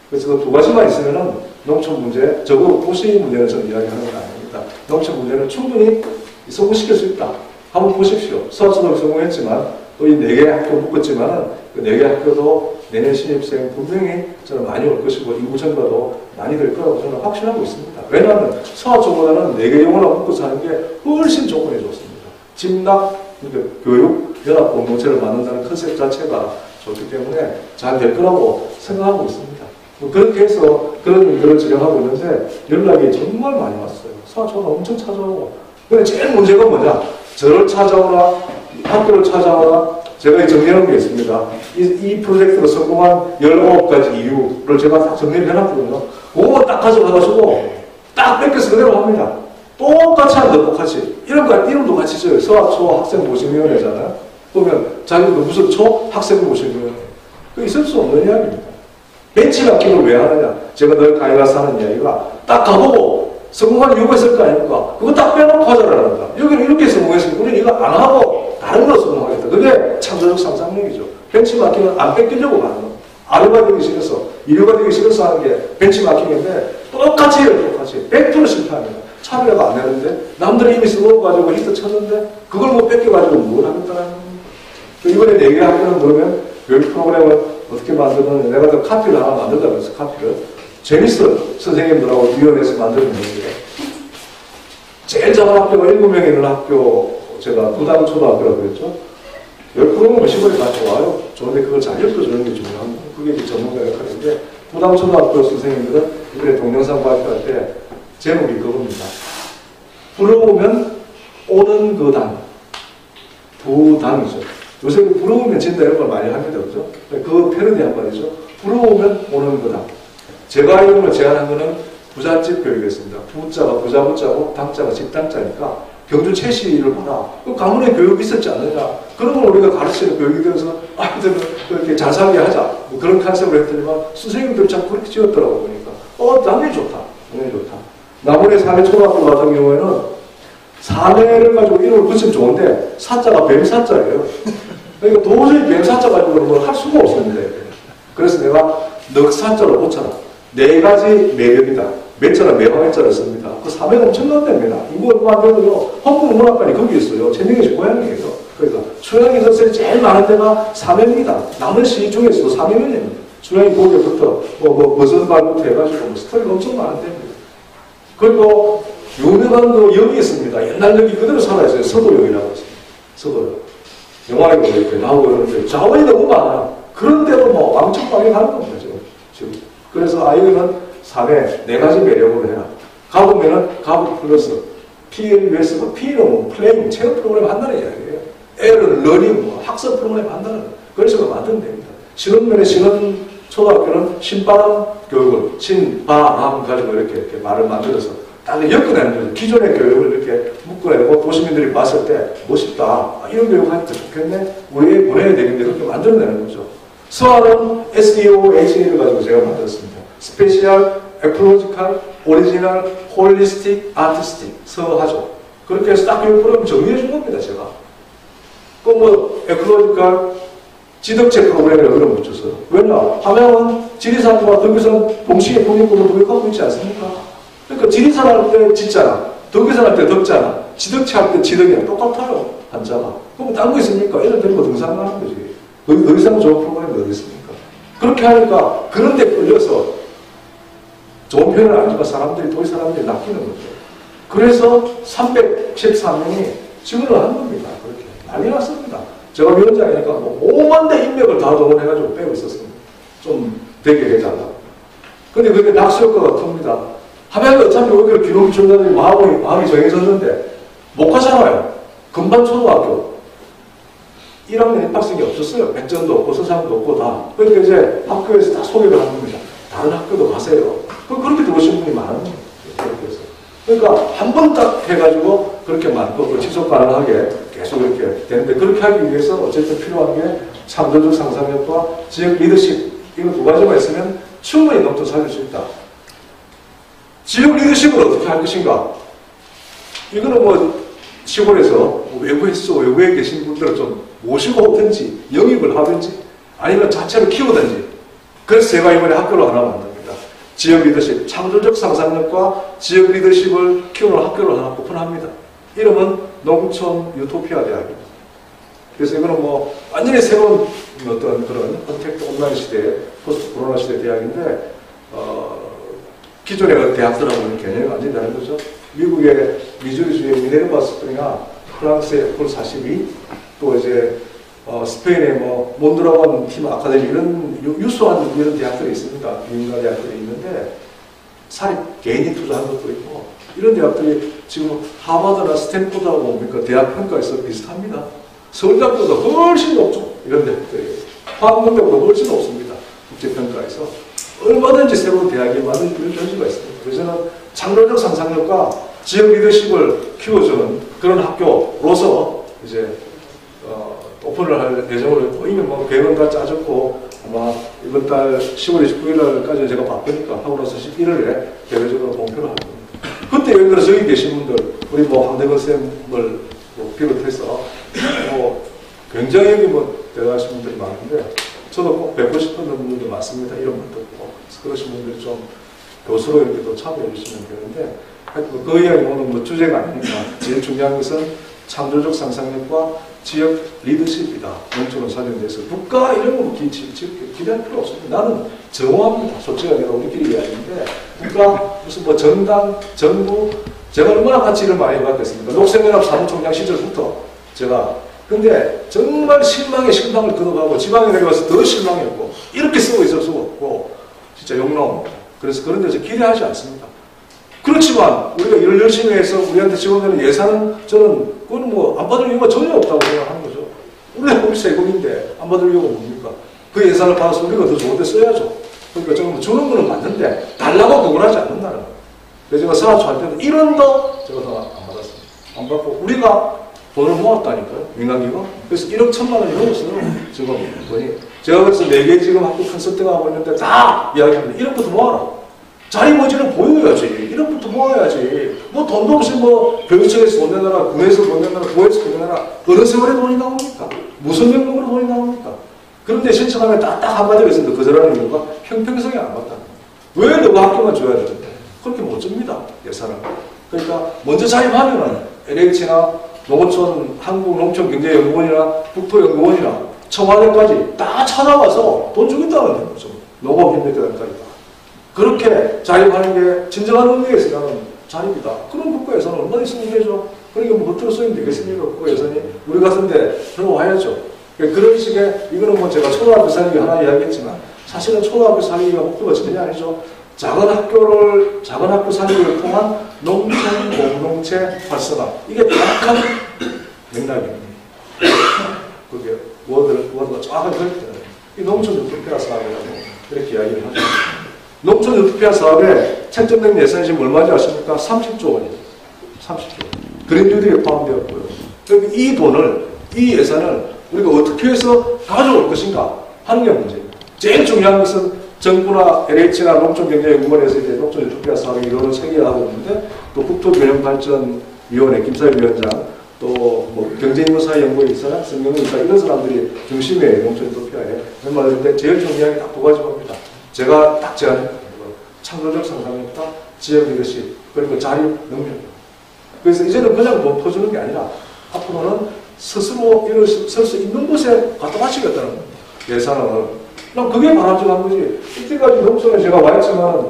그래서 그 두 가지만 있으면은 농촌 문제, 적어도 도시 문제는 저는 이야기하는 건 아닙니다. 농촌 문제는 충분히 성공시킬 수 있다. 한번 보십시오. 서초도 성공했지만 또 이 4개 학교 묶었지만은 그 4개 학교도 내년 신입생 분명히 저는 많이 올 것이고 인구 증가도 많이 될 거라고 저는 확신하고 있습니다. 왜냐하면 서초보다는 4개 영어나 묶어서 하는 게 훨씬 조건이 좋습니다. 진학, 교육, 연합 공동체를 만든다는 컨셉 자체가 좋기 때문에 잘 될 거라고 생각하고 있습니다. 뭐 그렇게 해서 그런 일들을 진행하고 있는데 연락이 정말 많이 왔어요. 서초는 엄청 찾아오고. 근데 제일 문제가 뭐냐? 저를 찾아오라, 학교를 찾아오라. 제가 정리하는 게 있습니다. 이 프로젝트로 성공한 19가지 이유를 제가 딱 정리를 해놨거든요. 그거 딱 가져가가지고 딱 뺏겨서 그대로 합니다. 똑같이 합니다. 똑같이. 이름도 같이 써요. 서초 학생모심위원회잖아요. 보면 자기도 무슨 초 학생모심위원회. 그 있을 수 없는 이야기입니다. 벤치마킹을 왜 하느냐? 제가 늘 가해 가서 하는 이야기가 딱 가보고 성공한 이유가 있을 거 아닙니까? 그거 딱 빼놓고 하자라는 거야. 여기는 이렇게 성공했으니까 우리는 이거 안 하고 다른 거 성공하겠다. 그게 창조적 상상력이죠. 벤치마킹은 안 뺏기려고 하는 거. 아류가 되기 싫어서, 이류가 되기 싫어서 하는 게 벤치마킹인데 똑같이 해요. 똑같이. 100% 실패합니다. 차별화가 안 되는데 남들이 이미 써먹어가지고 히트 쳤는데 그걸 못 뺏겨가지고 뭘 하겠다는 겁니다. 이번에 4개 학교는 그러면 교육 프로그램을 어떻게 만드는 내가 더 카피를 하나 만들다고 해서 카피를 재밌어 선생님들하고 위원회에서 만들었는데 제일 작은 학교가 7명이 있는 학교 제가 부담초등학교라고 그랬죠. 10%는 시골에 다 좋아요. 좋은데 그걸 잘 엮어주는 게 중요합니다. 그게 이제 전문가 역할인데 부담초등학교 선생님들은 이번에 동영상 발표할 때 제목이 그겁니다. 부러우면 오는 그 당. 부당이죠. 요새 부러우면 진다 이런 걸 많이 합니다. 그죠? 그 패러디 한 말이죠. 부러우면 오는 그 당. 제가 이름을 제안한 거는 부잣집 교육이었습니다. 부자가 부자 부자고 당자가 집당자니까 경주 최씨를 봐라. 그 가문에 교육이 있었지 않느냐. 그런 걸 우리가 가르치는 교육이 되어서 아이들은 그렇게 잘 살게 하자. 뭐 그런 컨셉을 했더니만 선생님들이 참 그렇게 지었더라고 보니까 당연히 좋다. 당연히 좋다. 남원의 사내 초등학교 같은 경우에는 사내를 가지고 이름을 붙이면 좋은데 사자가 뱀사자예요. 그러니까 도저히 뱀사자 가지고는 뭘 할 수가 없었는데 그래서 내가 넉사자로 고쳐라. 4가지 매력이다. 매자나 매화매자를 씁니다. 그 사매가 엄청난답니다. 이거 얼마 안 되고요. 헌국문학관이 거기 있어요. 최명희 고향이에요. 그러니까 초양이 선생이 제일 많은 데가 사명이다. 남은 시 중에서도 사명입니다. 초양이 거기부터 버섯발부터 해가지고 스토리가 엄청 많은 데입니다. 그리고 유명한 그 역이 있습니다. 옛날 역이 그대로 살아있어요. 서도역이라고 있습니다. 서도역. 영화에 이렇게 나오고 그러는데 자원이 너무 많아. 그런데도 뭐 왕청방에 가는 겁니다. 지금. 그래서 아이들은 3회 4가지 매력으로 해라. 가보면은 가보 플러스 P를 위해서 P는 뭐 플레잉, 체험 프로그램 한다는 이야기예요. L은 러닝, 뭐 학습 프로그램 한다는 그런 식으로 만들면 됩니다. 신흥면에 신흥 초등학교는 신바람 교육을 신바람 가지고 이렇게 말을 만들어서 딱 엮어내는 거죠. 기존의 교육을 이렇게 묶어내고 도시민들이 봤을 때 멋있다. 이런 교육 하니까 좋겠네. 우리에 보내야 되겠네. 그렇게 만들어내는 거죠. 서하는 SEO, HA를 가지고 제가 만들었습니다. 스페셜, 에콜로지컬, 오리지널, 홀리스틱, 아티스틱, 서하죠. 그렇게 해서 딱 교육 프로그램 정리해 준 겁니다, 제가. 그 뭐, 에콜로지컬, 지덕체 프로그램이라고 그런 거 붙였어요. 왜냐? 함양은 지리산과 덕유산 동시에 독립군을 도입하고 있지 않습니까? 그러니까 지리산 할 때 짓잖아. 덕기산 할 때 덕잖아. 지덕치 할 때 지덕이랑 똑같아요. 한자가. 그럼 딴 거 있습니까? 이런 데리고 등산하는 거지. 더 이상 좋은 프로그램이 어디 있습니까? 그렇게 하니까 그런 데 끌려서 좋은 표현을 아니까 도시 사람들이 낚이는 거죠. 그래서 313명이 지원을 한 겁니다. 그렇게. 난리 났습니다. 제가 위원장이니까 뭐 5만 대 인맥을 다 동원해가지고 빼고 있었습니다. 좀 되게 해달라고. 근데 그게 낙수 효과가 큽니다. 하면 어차피 여기를 기록이 준다는 마음이 정해졌는데 못 가잖아요. 금반 초등학교 1학년 입학생이 없었어요. 백전도 없고 서상도 없고 다. 그러니까 이제 학교에서 다 소개를 하는 겁니다. 다른 학교도 가세요. 그렇게 들어오신 분이 많은 거예요. 그러니까 한 번 딱 해가지고 그렇게 많고 지속 가능하게 계속 이렇게 되는데 그렇게 하기 위해서 어쨌든 필요한 게 창조적 상상력과 지역 리더십 이거 두 가지만 있으면 충분히 농촌 살릴 수 있다. 지역 리더십을 어떻게 할 것인가? 이거는 뭐 시골에서 외부에 계신 분들을 좀 모시고 오든지 영입을 하든지 아니면 자체로 키우든지 그래서 제가 이번에 학교를 하나 만듭니다. 지역 리더십, 창조적 상상력과 지역 리더십을 키우는 학교를 하나 오픈합니다. 이름은 농촌 유토피아 대학입니다. 그래서 이거는 뭐 완전히 새로운 어떤 그런 컨택트 온라인 시대에 포스트 코로나 시대 대학인데 기존의 대학들하고는 개념이 완전히 다른 거죠. 미국의 미주리주의 미네르바 스프링이나 프랑스의 에콜 42, 또 이제 스페인의 뭐 몬드라곤 팀 아카데미 이런 유수한 이런 대학들이 있습니다. 유명한 대학들이 있는데 사립 개인이 투자한 것도 있고 이런 대학들이 지금 하버드나 스탠포드하고 뭡니까 대학 평가에서 비슷합니다. 서울대학교보다 훨씬 높죠. 이런 대학들이 화학공대보다 훨씬 높습니다. 국제평가에서 얼마든지 새로운 대학이 많은 그런 여지가 있습니다. 그래서 저는 창조적 상상력과 지역 리더십을 키워주는 그런 학교로서 이제 오픈을 할 예정으로 있고 이미 뭐 계획은 다 짜졌고 아마 이번 달 10월 29일 날까지 제가 바쁘니까 하고 나서 11월에 대외적으로 공표를 할 겁니다. 그때 예를 들어서 여기 계신 분들 우리 뭐 황대건 쌤을 비롯해서 뭐 굉장히 여기 뭐 대단하신 분들이 많은데 저도 꼭 뵙고 싶은 분들도 많습니다. 이런 분들 꼭 그러신 분들이 좀 교수로 이렇게 또 참여해 주시면 되는데 하여튼 그 이야기 오늘 뭐 주제가 아니니까 제일 중요한 것은 창조적 상상력과 지역 리더십이다. 농촌을 살려내서 국가 이런 거 기대할 필요 없습니다. 나는 정오합니다. 솔직하게 우리끼리 이야기인데 국가 무슨 뭐 정당, 정부 제가 얼마나 같이 일을 많이 해봤겠습니까? 녹색연합 사무총장 시절부터 제가 근데 정말 실망에 실망을 거듭하고 지방에 내려가서 더 실망했고 이렇게 쓰고 있을 수가 없고 진짜 욕 나옵니다. 그래서 그런 데서 기대하지 않습니다. 그렇지만 우리가 일을 열심히 해서 우리한테 지원되는 예산은 저는 그건 뭐 안 받을 이유가 전혀 없다고 생각하는 거죠. 우리 세금인데 안 받을 이유가 뭡니까? 그 예산을 받아서 우리가 더 좋은 데 써야죠. 그러니까 조금 주는 거는 맞는데 달라고 그걸 하지 않는다는 거예요. 그래서 제가 사업할 때는 1원도 제가 더 안 받았습니다. 안 받고 우리가 돈을 모았다니까요. 민간기관. 그래서 1억 1천만 원이 넘었어요. 지금 돈이. 제가 그래서 4개 지금 학교 컨설팅하고 있는데 다 이야기합니다. 1억부터 모아라. 자리 모지는 보여야지. 1억부터 모아야지. 뭐 돈도 없이 뭐 교육청에서 돈 내놔라, 군에서 돈 내놔라, 부에서 돈 내놔라. 어느 세월에 돈이 나옵니까? 무슨 명목으로 돈이 나옵니까? 그런데 신청하면 딱 한마디가 있습니다. 거절하는 이유가 형평성이 안 맞다. 왜 너가 학교만 줘야 되는데? 그렇게 못 줍니다. 예산을. 그러니까 먼저 자립하면은 LH나 농어촌, 한국농촌경제연구원이나 국토연구원이나 청와대까지 다 찾아와서 돈 주겠다는 거죠. 농업인력대단까지. 그렇게 자립하는 게 진정한 의미에 있으면 자립이다. 그런 국가 예산은 얼마나 있으면 되죠? 그러니까 뭐 겉으로 쓰면 되겠습니까? 국가 예산이. 우리 같은데 들어와야죠. 그런 식의, 이거는 뭐 제가 초등학교 살리기 하나 이야기했지만 사실은 초등학교 살리기가 목표가 전혀 아니죠. 작은 학교 살리기를 통한 농촌 공동체 활성화. 이게 정확한 맥락입니다. 그게 워드가 정확하게 그렇게 되는 이 농촌 유토피아 사업이라고 이렇게 이야기를 하죠. 농촌 유토피아 사업에 책정된 예산이 지금 얼마인지 아십니까? 30조 원이에요. 30조 원. 그린 뉴딜에 포함되었고요. 그럼 이 돈을, 이 예산을 우리가 어떻게 해서 가져올 것인가 하는 게 문제입니다. 제일 중요한 것은 정부나 LH나 농촌경제연구원에서 이제 농촌 유토피아 사업이 이론을 체계하고 있는데 또 국토균형발전위원회 김사위원장 또 뭐 경제인문사연구회 이사, 성경인사 이런 사람들이 중심의 농촌 유토피아에 멤버들인데 제일 중요한 게 딱 두 가지 겁니다. 제가 딱 제안했던 창조적 상상력과 지역 리더십, 그리고 자리 능력. 그래서 이제는 그냥 뭐 퍼주는 게 아니라 앞으로는 스스로 일어설 수 있는 곳에 갖다 바치겠다는 겁니다. 예산을. 난 그게 바람직한 거지. 이때까지 농촌에 제가 와 있지만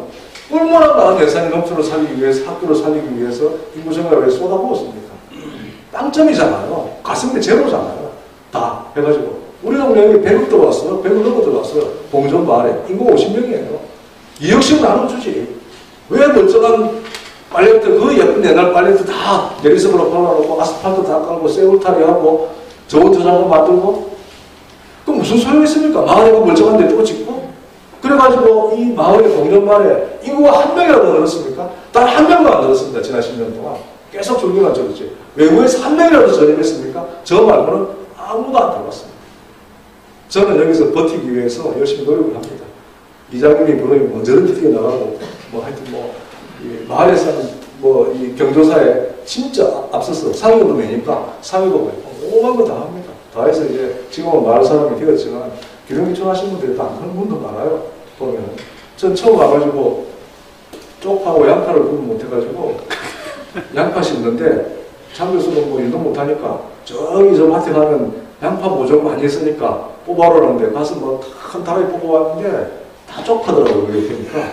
얼마나 많은 예산이 농촌을 살리기 위해서, 학교를 살리기 위해서 인구정책을 왜 쏟아부었습니까? 빵점이잖아요. 가슴에 제로잖아요. 다 해가지고. 우리 동네에 100억 들어왔어요. 100억 넘어 들어왔어요. 봉전 마을에. 인구가 50명이에요. 2억씩은 나눠주지. 왜 멀쩡한 빨래부터 그 예쁜 옛날 빨래도 다 내리석으로 발라놓고 아스팔트 다 깔고 세울타리 하고 좋은 저장고 만들고 그럼 무슨 소용이 있습니까? 마을에 멀쩡한 데 또 짓고 그래가지고 이 마을의 봉전 마을에 인구가 한 명이라도 늘었습니까? 단 한 명도 안 늘었습니다. 지난 10년 동안. 계속 줄기만 줄었지. 외부에서 한 명이라도 전입했습니까? 저 말고는 아무도 안 들어왔습니다. 저는 여기서 버티기 위해서 열심히 노력을 합니다. 이장님이 부르면 언제든지 뛰어나가고, 뭐 하여튼 뭐, 이 마을에서는 뭐, 이 경조사에 진짜 앞서서 상위도 매니까 상위도 매고, 오만 거 다 합니다. 다 해서 이제 지금은 마을 사람이 되었지만, 기름기촌 하신 분들이 다 그런 분도 많아요. 보면. 전 처음 와가지고, 쪽파하고 양파를 구분 못해가지고, 양파 심는데, 장교수는 뭐 일도 못하니까, 저기 저 밭에 가면 양파 모종 많이 했으니까 뽑아오라 하는데 가서 뭐 큰 다리 뽑아왔는데 다 쪽파더라고요. 그게 보니까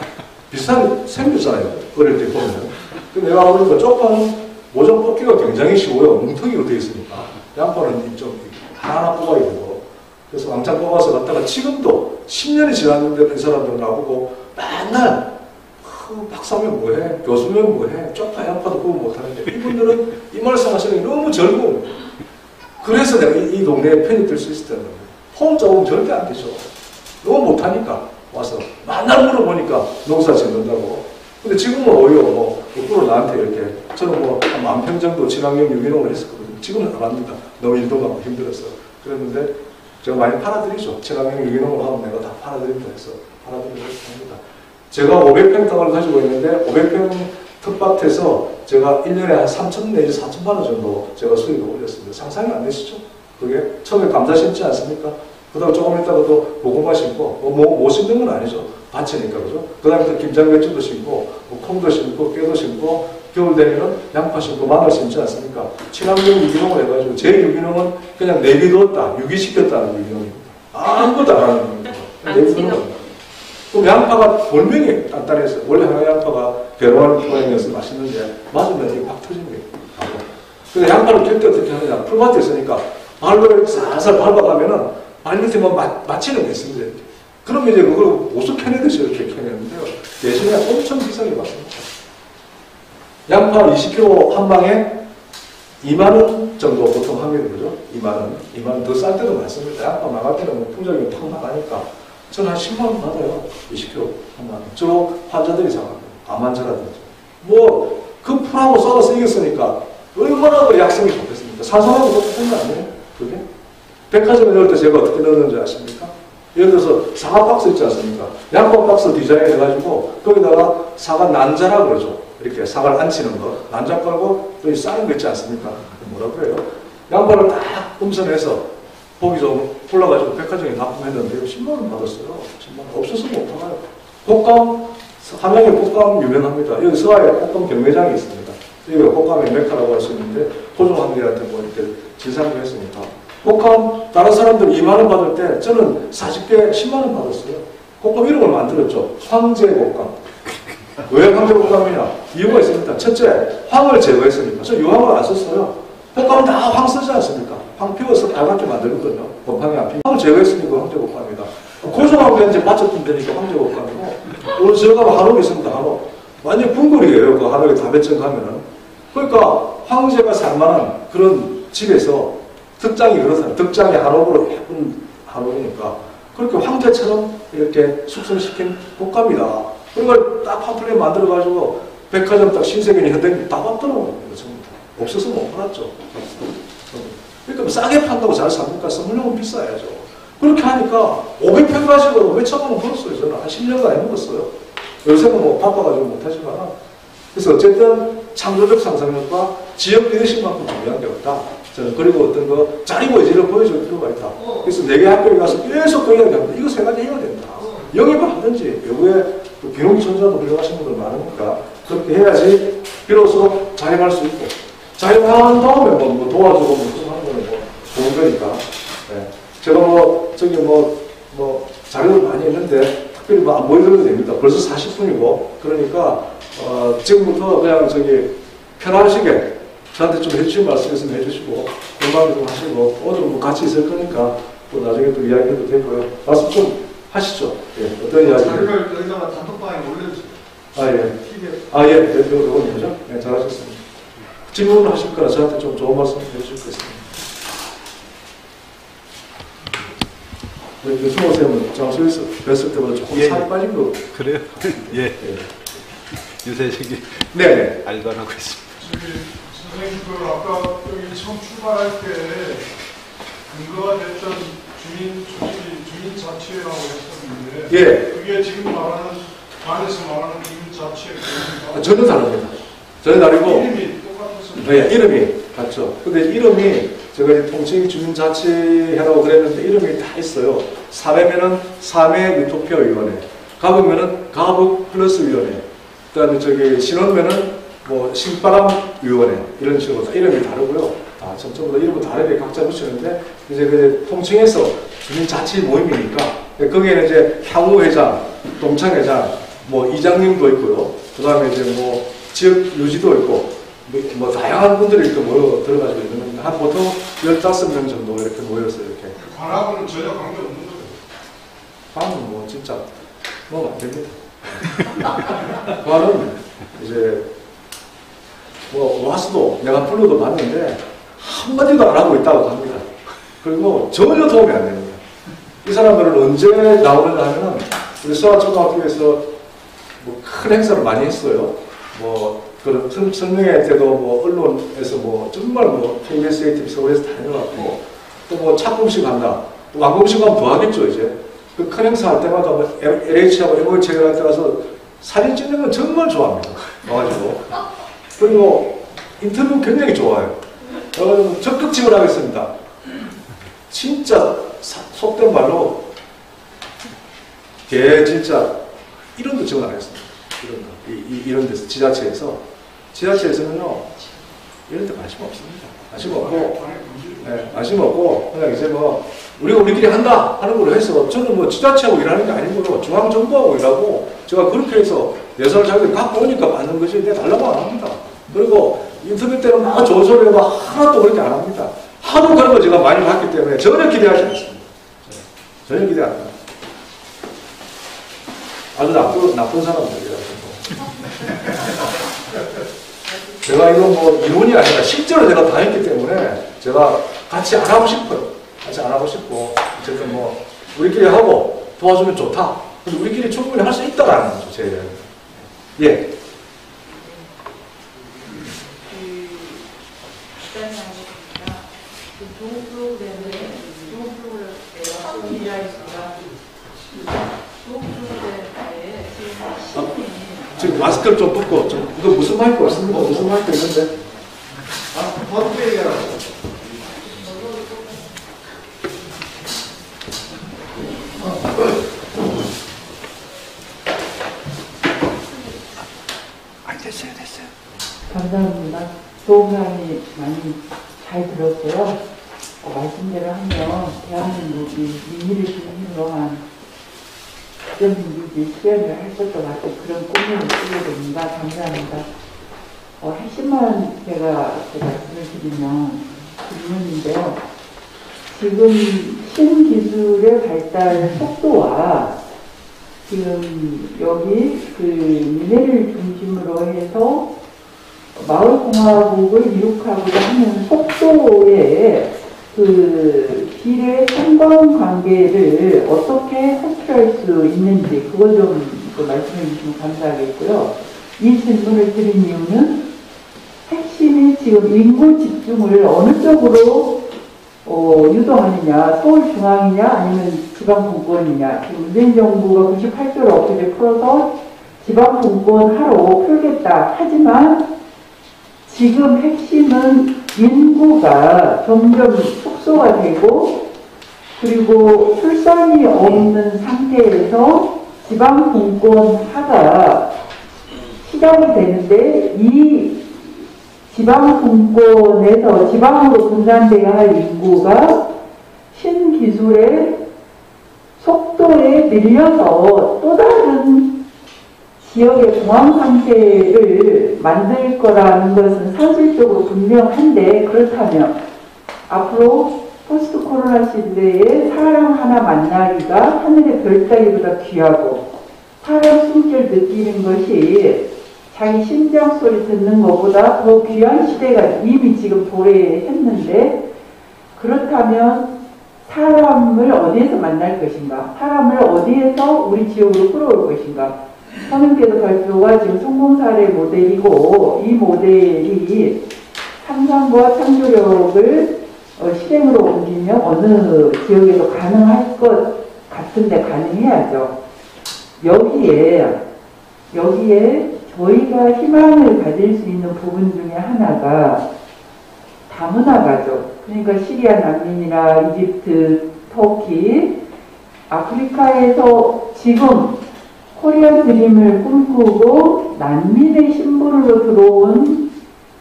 비슷하게 생겼잖아요. 어릴 때 보면. 근데 내가 보니까 쪽파는 모종 뽑기가 굉장히 쉬워요. 뭉텅이로 되어 있으니까. 양파는 좀 하나 뽑아야 되고. 그래서 왕창 뽑아서 갔다가 지금도 10년이 지났는데 그 사람들 나보고 맨날 박사면 뭐해? 교수면 뭐해? 쪽파 양파도 구분 못하는데 이분들은 이 말씀 하시는 게 너무 즐거워. 그래서 내가 이 동네에 편입될 수 있었다는 거예요. 혼자 오면 절대 안 되죠. 너무 못하니까 와서 맨날 물어보니까 농사 짓는다고. 근데 지금은 오히려 뭐 거꾸로 나한테 이렇게 저는 뭐 한 10,000평 정도 친환경 유기농을 했었거든요. 지금은 안 합니다. 너무 일도 많고 힘들어서. 그랬는데 제가 많이 팔아드리죠. 친환경 유기농을 하면 내가 다 팔아드린다 해서 팔아드리고 합니다. 제가 500평 땅을 가지고 있는데 500평 텃밭에서 제가 1년에 한 3천 내지 4천만 원 정도 제가 수익을 올렸습니다. 상상이 안 되시죠? 그게 처음에 감자 심지 않습니까? 그 다음 조금 있다가 또 고구마 심고 뭐 심는 건 아니죠. 밭이니까 그죠? 그 다음에 또 김장배추도 심고 뭐 콩도 심고 깨도 심고 겨울 되면은 양파 심고 마늘 심지 않습니까? 친환경 유기농을 해가지고 제 유기농은 그냥 내비뒀다 유기시켰다는 유기농입니다. 아무것도 안 하는 겁니다. 내비두는 그럼 양파가 볼명이 단단해서 원래 하얀 양파가 괴로운 모양이어서 맛있는데 맞으면 이게 팍 터진 거예요. 근데 양파를 캘 때 어떻게 하느냐? 풀밭에 있으니까 발로 살살 밟아가면은 발밑에만 맞히는 게 있습니다. 이렇게. 그러면 이제 그걸 옷을 캐내듯이 이렇게 캐내는데요. 대신에 엄청 비싸게 받습니다. 양파 20kg 한 방에 2만원 정도 보통 합니다. 그죠? 2만원 더 쌀 때도 많습니다. 양파 나갈 때는 뭐 품절이 팍 나가니까 저는 한 10만원 받아요. 20kg 한 만 원. 저 환자들이 사가요. 암 환자라든지. 뭐, 그 풀하고 썰어서 이겼으니까 얼마나 그 약성이 좋겠습니까? 산소하고 똑같은 거 아니에요? 그게? 백화점에 넣을 때 제가 어떻게 넣는지 아십니까? 예를 들어서 사과 박스 있지 않습니까? 양파 박스 디자인 해가지고 거기다가 사과 난자라 그러죠. 이렇게 사과를 앉히는 거. 난자 깔고 또 싸는 거 있지 않습니까? 뭐라 그래요? 양파를 딱 음선해서 보기 좀 골라가지고 백화점에 납품했는데요. 10만원 받았어요. 10만원. 없어서 못 팔아요. 꽃감, 함양에 꽃감 유명합니다. 여기 서하에 꽃감 경매장이 있습니다. 여기가 꽃감의 메카라고 할 수 있는데, 호종한들한테 뭐 이렇게 진상도 했으니까. 꽃감, 다른 사람들 2만원 받을 때, 저는 40개 10만원 받았어요. 꽃감 이름을 만들었죠. 황제 꽃감. 왜 황제 꽃감이냐? 이유가 있습니다. 첫째, 황을 제거했으니까. 저 유황을 안 썼어요. 꽃감은 다 황 쓰지 않습니까? 황 피워서 빨갛게 만들거든요. 곰팡이 안 피고. 황을 제거했으니까 황제 꽃감이다. 고종하고 이제 맞췄던 데니까 황제 꽃감이고. 오늘 제가 가면 한옥에 있습니다. 한옥. 완전 궁궐이에요. 그 한옥에 다배점 가면은. 그러니까 황제가 살만한 그런 집에서 덕장이 그렇잖아요. 덕장이 한옥으로 예쁜 한옥이니까. 그렇게 황제처럼 이렇게 숙성시킨 꽃감이다. 그걸 딱 팜플렛 만들어가지고 백화점 딱 신세계니 현대인이 다 봤더라고요. 없어서 못 팔았죠. 그러니까 싸게 판다고 잘 삽니까? 선물용은 비싸야죠. 그렇게 하니까 500평 가지고 500,000원 벌었어요. 저는 한 10년간 해먹었어요. 요새는 뭐 바빠가지고 못하지만. 그래서 어쨌든 창조적 상상력과 지역 리더십만큼 중요한 게 없다. 저는 그리고 어떤 거 자리고 의지를 보여줄 필요가 있다. 그래서 4개 학교에 가서 계속 그 이야기 합니다. 이거 세 가지 해야 된다. 영입을 하든지 외부에 비농기천자도 훌륭하신 분들 많으니까 그렇게 해야지 비로소 자립할 수 있고 자립한 다음에 뭐 도와주고 뭐 하는 거는 뭐 좋은 거니까. 네. 제가 저기 자료를 많이 했는데 특별히 안 보여드려도 됩니다. 벌써 40분이고 그러니까 지금부터 그냥 편하시게 저한테 좀 해주신 말씀 있으면 해주시고 공감 좀 하시고 오늘은 같이 있을 거니까 또 나중에 또 이야기해도 되고요. 말씀 좀 하시죠. 예, 어떤 이야기? 자료를 여기다가 단톡방에 올려주세요. 요건 되죠? 네, 잘하셨습니다. 질문을 하실 거라 저한테 좀 좋은 말씀 해주실 거 있습니다. 유승호 선생님은 장소에서 뵀을 때보다 조금 살이 빠진 거. 그래요? 예. 유세식이 네. 알바라고 했습니다. 선생님, 아까 여기 처음 출발할 때 근거가 됐던 주민자치회라고 했었는데 예. 그게 지금 말하는 안에서 말하는 주민자치회 전혀 다릅니다. 전혀 다르고 이름이 똑같았습니다. 네, 이름이 같죠. 근데 이름이 제가 이제 통칭 주민자치회라고 그랬는데 이름이 다 있어요. 사회면은 사회 유토피아 위원회, 가부면은 가부 플러스 위원회, 그다음에 신원면은 신바람 위원회 이런 식으로 다 이름이 다르고요. 전부 다 이름은 다르게 각자 붙이는데 이제 통칭해서 주민자치 모임이니까 거기에는 이제 향후회장, 동창회장, 이장님도 있고요. 그다음에 이제 지역 유지도 있고. 다양한 분들이 이렇게 모여 들어가지고 있는데, 한 보통 15명 정도 이렇게 모여서 이렇게. 관하고는 전혀 관계없는 거예요. 관은 진짜, 안 됩니다. 관은 이제, 와서도 내가 불러도 봤는데, 한마디도 안 하고 있다고 합니다. 그리고 전혀 도움이 안 됩니다. 이 사람들은 언제 나오느냐 하면은, 우리 수아초등학교에서 큰 행사를 많이 했어요. 그런 설명회 때도 언론에서 정말 KBS, ATV 서울에서 다녀왔고 또 착공식 한다. 또 완공식 하면 더 하겠죠, 이제. 그 큰 행사 할 때마다 LH하고 MOH를 할 때 가서 사진 찍는 건 정말 좋아합니다. 와가지고. 그리고 인터뷰 굉장히 좋아요. 적극 지원하겠습니다. 진짜 속된 말로 진짜 이런도 지원 안 했습니다. 이런 데서 지자체에서는요 이런 데 관심 없습니다. 관심 없고 관심 없고 그냥 이제 우리끼리 한다 하는 걸로 해서 저는 지자체하고 일하는 게 아니고요 중앙정부하고 일하고 제가 그렇게 해서 예산을 자기들이 갖고 오니까 받는 것이 내가 달라고 안 합니다. 그리고 인터뷰 때는 막 좋은 소리 해도 하나도 그렇게 안 합니다. 하도 그런 거 제가 많이 봤기 때문에 전혀 기대하지 않습니다. 전혀 기대 안 합니다. 아주 나쁜 사람들이라서. 제가 이건 이론이 아니라 실제로 제가 다 했기 때문에 제가 같이 안 하고 싶어요. 같이 안 하고 싶고 어쨌든 우리끼리 하고 도와주면 좋다. 근데 우리끼리 충분히 할 수 있다라는 거죠. 제 이야기는. 예. 지금 마스크를 좀 벗고 이거 무슨 마이크 왔습니까? 무슨 마이크 있는데? 어떻게 얘기하라고? 됐어요. 감사합니다. 좋은 강의 많이 잘 들었고요. 말씀대로 하면 대한민국이 민의를 중심으로 한 국정민주주의 수행을 할 것도 같고 그런 꿈을 꾸게 됩니다. 감사합니다. 핵심만 제가 말씀을 드리면 질문인데요. 지금 신기술의 발달 속도와 지금 여기 미래를 중심으로 해서 마을공화국을 이룩하고자 하는 속도의 길의 상관관계를 어떻게 호출할 수 있는지 그거 좀 말씀해 주시면 감사하겠고요. 이 질문을 드린 이유는 핵심이 지금 인구 집중을 어느 쪽으로 유도하느냐, 서울중앙이냐 아니면 지방분권이냐. 지금 문재인 정부가 98조를 엊그제 풀어서 지방분권하러 풀겠다 하지만 지금 핵심은 인구가 점점 축소가 되고 그리고 출산이 없는 상태에서 지방분권화가 시작이 되는데 이 지방 분권에서 지방으로 분산돼야 할 인구가 신기술의 속도에 밀려서 또 다른 지역의 공황 상태를 만들 거라는 것은 사실적으로 분명한데, 그렇다면 앞으로 포스트 코로나 시대에 사람 하나 만나기가 하늘의 별 따기보다 귀하고, 사람 숨결 느끼는 것이 자기 심장 소리 듣는 것보다 더 귀한 시대가 이미 지금 도래했는데, 그렇다면 사람을 어디에서 만날 것인가? 사람을 어디에서 우리 지역으로 끌어올 것인가? 선행제도 발표가 지금 성공 사례 모델이고, 이 모델이 상상과 창조력을 실행으로 옮기면 어느 지역에도 가능할 것 같은데 가능해야죠. 여기에 저희가 희망을 가질 수 있는 부분 중에 하나가 다문화 가족, 그러니까 시리아 난민이나 이집트, 터키, 아프리카에서 지금 코리안 드림을 꿈꾸고 난민의 신분으로 들어온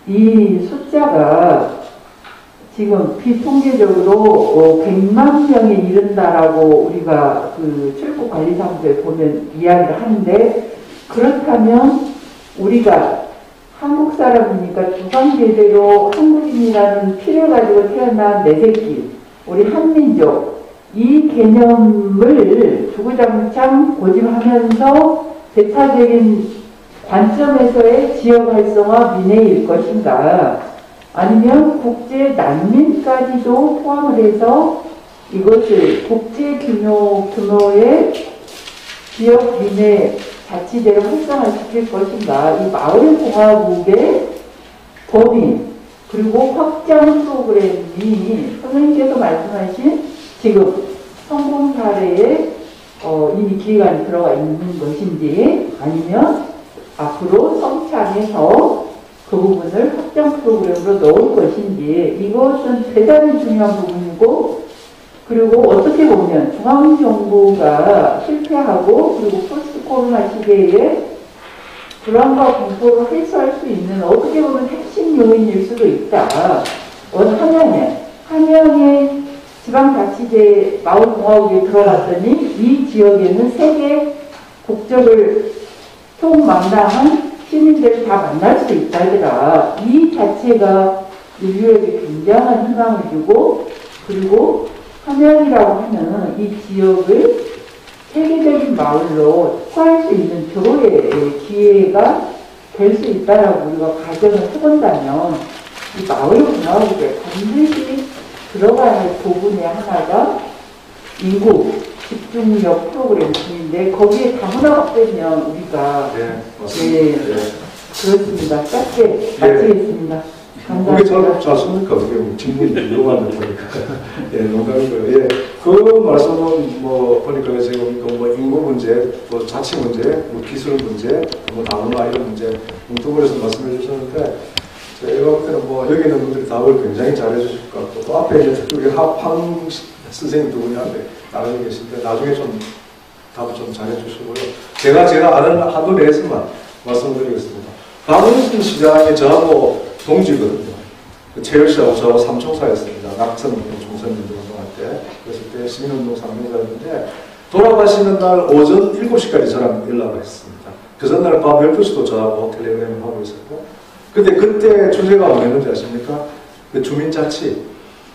이 숫자가 지금 비통계적으로 100만 명에 이른다라고 우리가 그 출국관리사무소에 보면 이야기를 하는데, 그렇다면 우리가 한국 사람이니까 주관제대로 한국인이라는 피를 가지고 태어난 내 새끼, 우리 한민족, 이 개념을 주구장창 고집하면서 대타적인 관점에서의 지역 활성화 민회일 것인가, 아니면 국제 난민까지도 포함을 해서 이것을 국제 규모의 지역 민회 자치제를 활성화시킬 것인가, 이 마을공화국의 범위 그리고 확장 프로그램이 선생님께서 말씀하신 지금 성공 사례에 이미 기획안이 들어가 있는 것인지, 아니면 앞으로 성찰해서 그 부분을 확장 프로그램으로 넣을 것인지, 이것은 대단히 중요한 부분이고, 그리고 어떻게 보면 중앙정부가 실패하고 그리고 포스트 코로나 시대에 불안과 공포를 해소할 수 있는 어떻게 보면 핵심 요인일 수도 있다. 함양에 지방자치제 마을공화국에 들어갔더니 이 지역에는 세계 국적을 총망라한 시민들을 다 만날 수 있다더라. 이 자체가 인류에게 굉장한 희망을 주고, 그리고 함양이라고 하는 이 지역을 세계적인 마을로 확보할 수 있는 조의 기회가 될 수 있다라고 우리가 가정을 해본다면, 이 마을공화국에 반드시 들어가야 할 부분의 하나가 인구 집중력 프로그램 중인데, 거기에 다문화가 빼면 우리가 그렇습니다. 짧게 마치겠습니다. 그게 잘 좋습니까? 어떻게 질문이 들어가는 거니까. 농담이고요. 그 말씀은 보니까 지금 뭐 인구 문제, 또 자치 문제, 뭐 기술 문제, 뭐 다문화 이런 문제 뭉뚱그려서 말씀해 주셨는데, 제가 볼 때는 여기 있는 분들이 답을 굉장히 잘해 주실 것 같고, 또 앞에 이제 여기 합황 선생님 두 분이 앞에 나가고 계신데, 나중에 좀 답을 좀 잘해 주시고요. 제가 아는 한도 내에서만 말씀드리겠습니다. 박원순 시장이 저하고 동지거든요. 최열씨하고 저하고 삼총사였습니다. 낙천 총선운동 운동할 때. 그랬을 때 시민운동 상명자였는데, 돌아가시는 날 오전 7시까지 저랑 연락을 했습니다. 그 전날 밤 12시도 저하고 텔레그램을 하고 있었고, 근데 그때 주제가 뭐였는지 아십니까? 그 주민자치,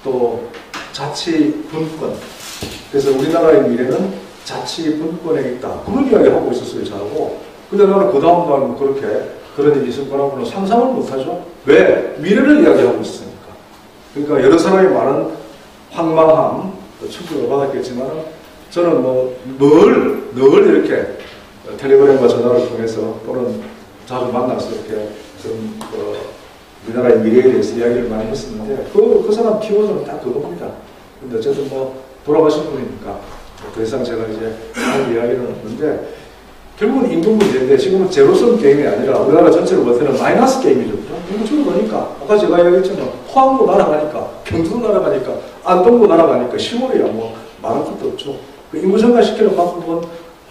또 자치분권. 그래서 우리나라의 미래는 자치분권에 있다. 그런 이야기 하고 있었어요, 저하고. 근데 나는 그 다음 날 그런 일이 있을 거라고는 상상을 못하죠. 왜? 미래를 이야기하고 있으니까. 그러니까 여러 사람이 많은 황망함, 충격을 받았겠지만, 저는 늘 이렇게 텔레그램과 전화를 통해서 또는 자주 만나서 이렇게 좀 우리나라의 미래에 대해서 이야기를 많이 했었는데, 그 사람 키워드는 딱 그겁니다. 근데 어쨌든 돌아가신 분이니까 더 이상 제가 이제 할 이야기는 없는데, 결국은 인구 문제인데, 지금은 제로섬 게임이 아니라 우리나라 전체로 볼 때는 마이너스 게임이죠. 인구 줄어가니까, 아까 제가 이야기했지만 포항도 날아가니까, 경주도 날아가니까, 안동도 날아가니까 10월이야 말할 것도 없죠. 그 인구 증가시키는 방법은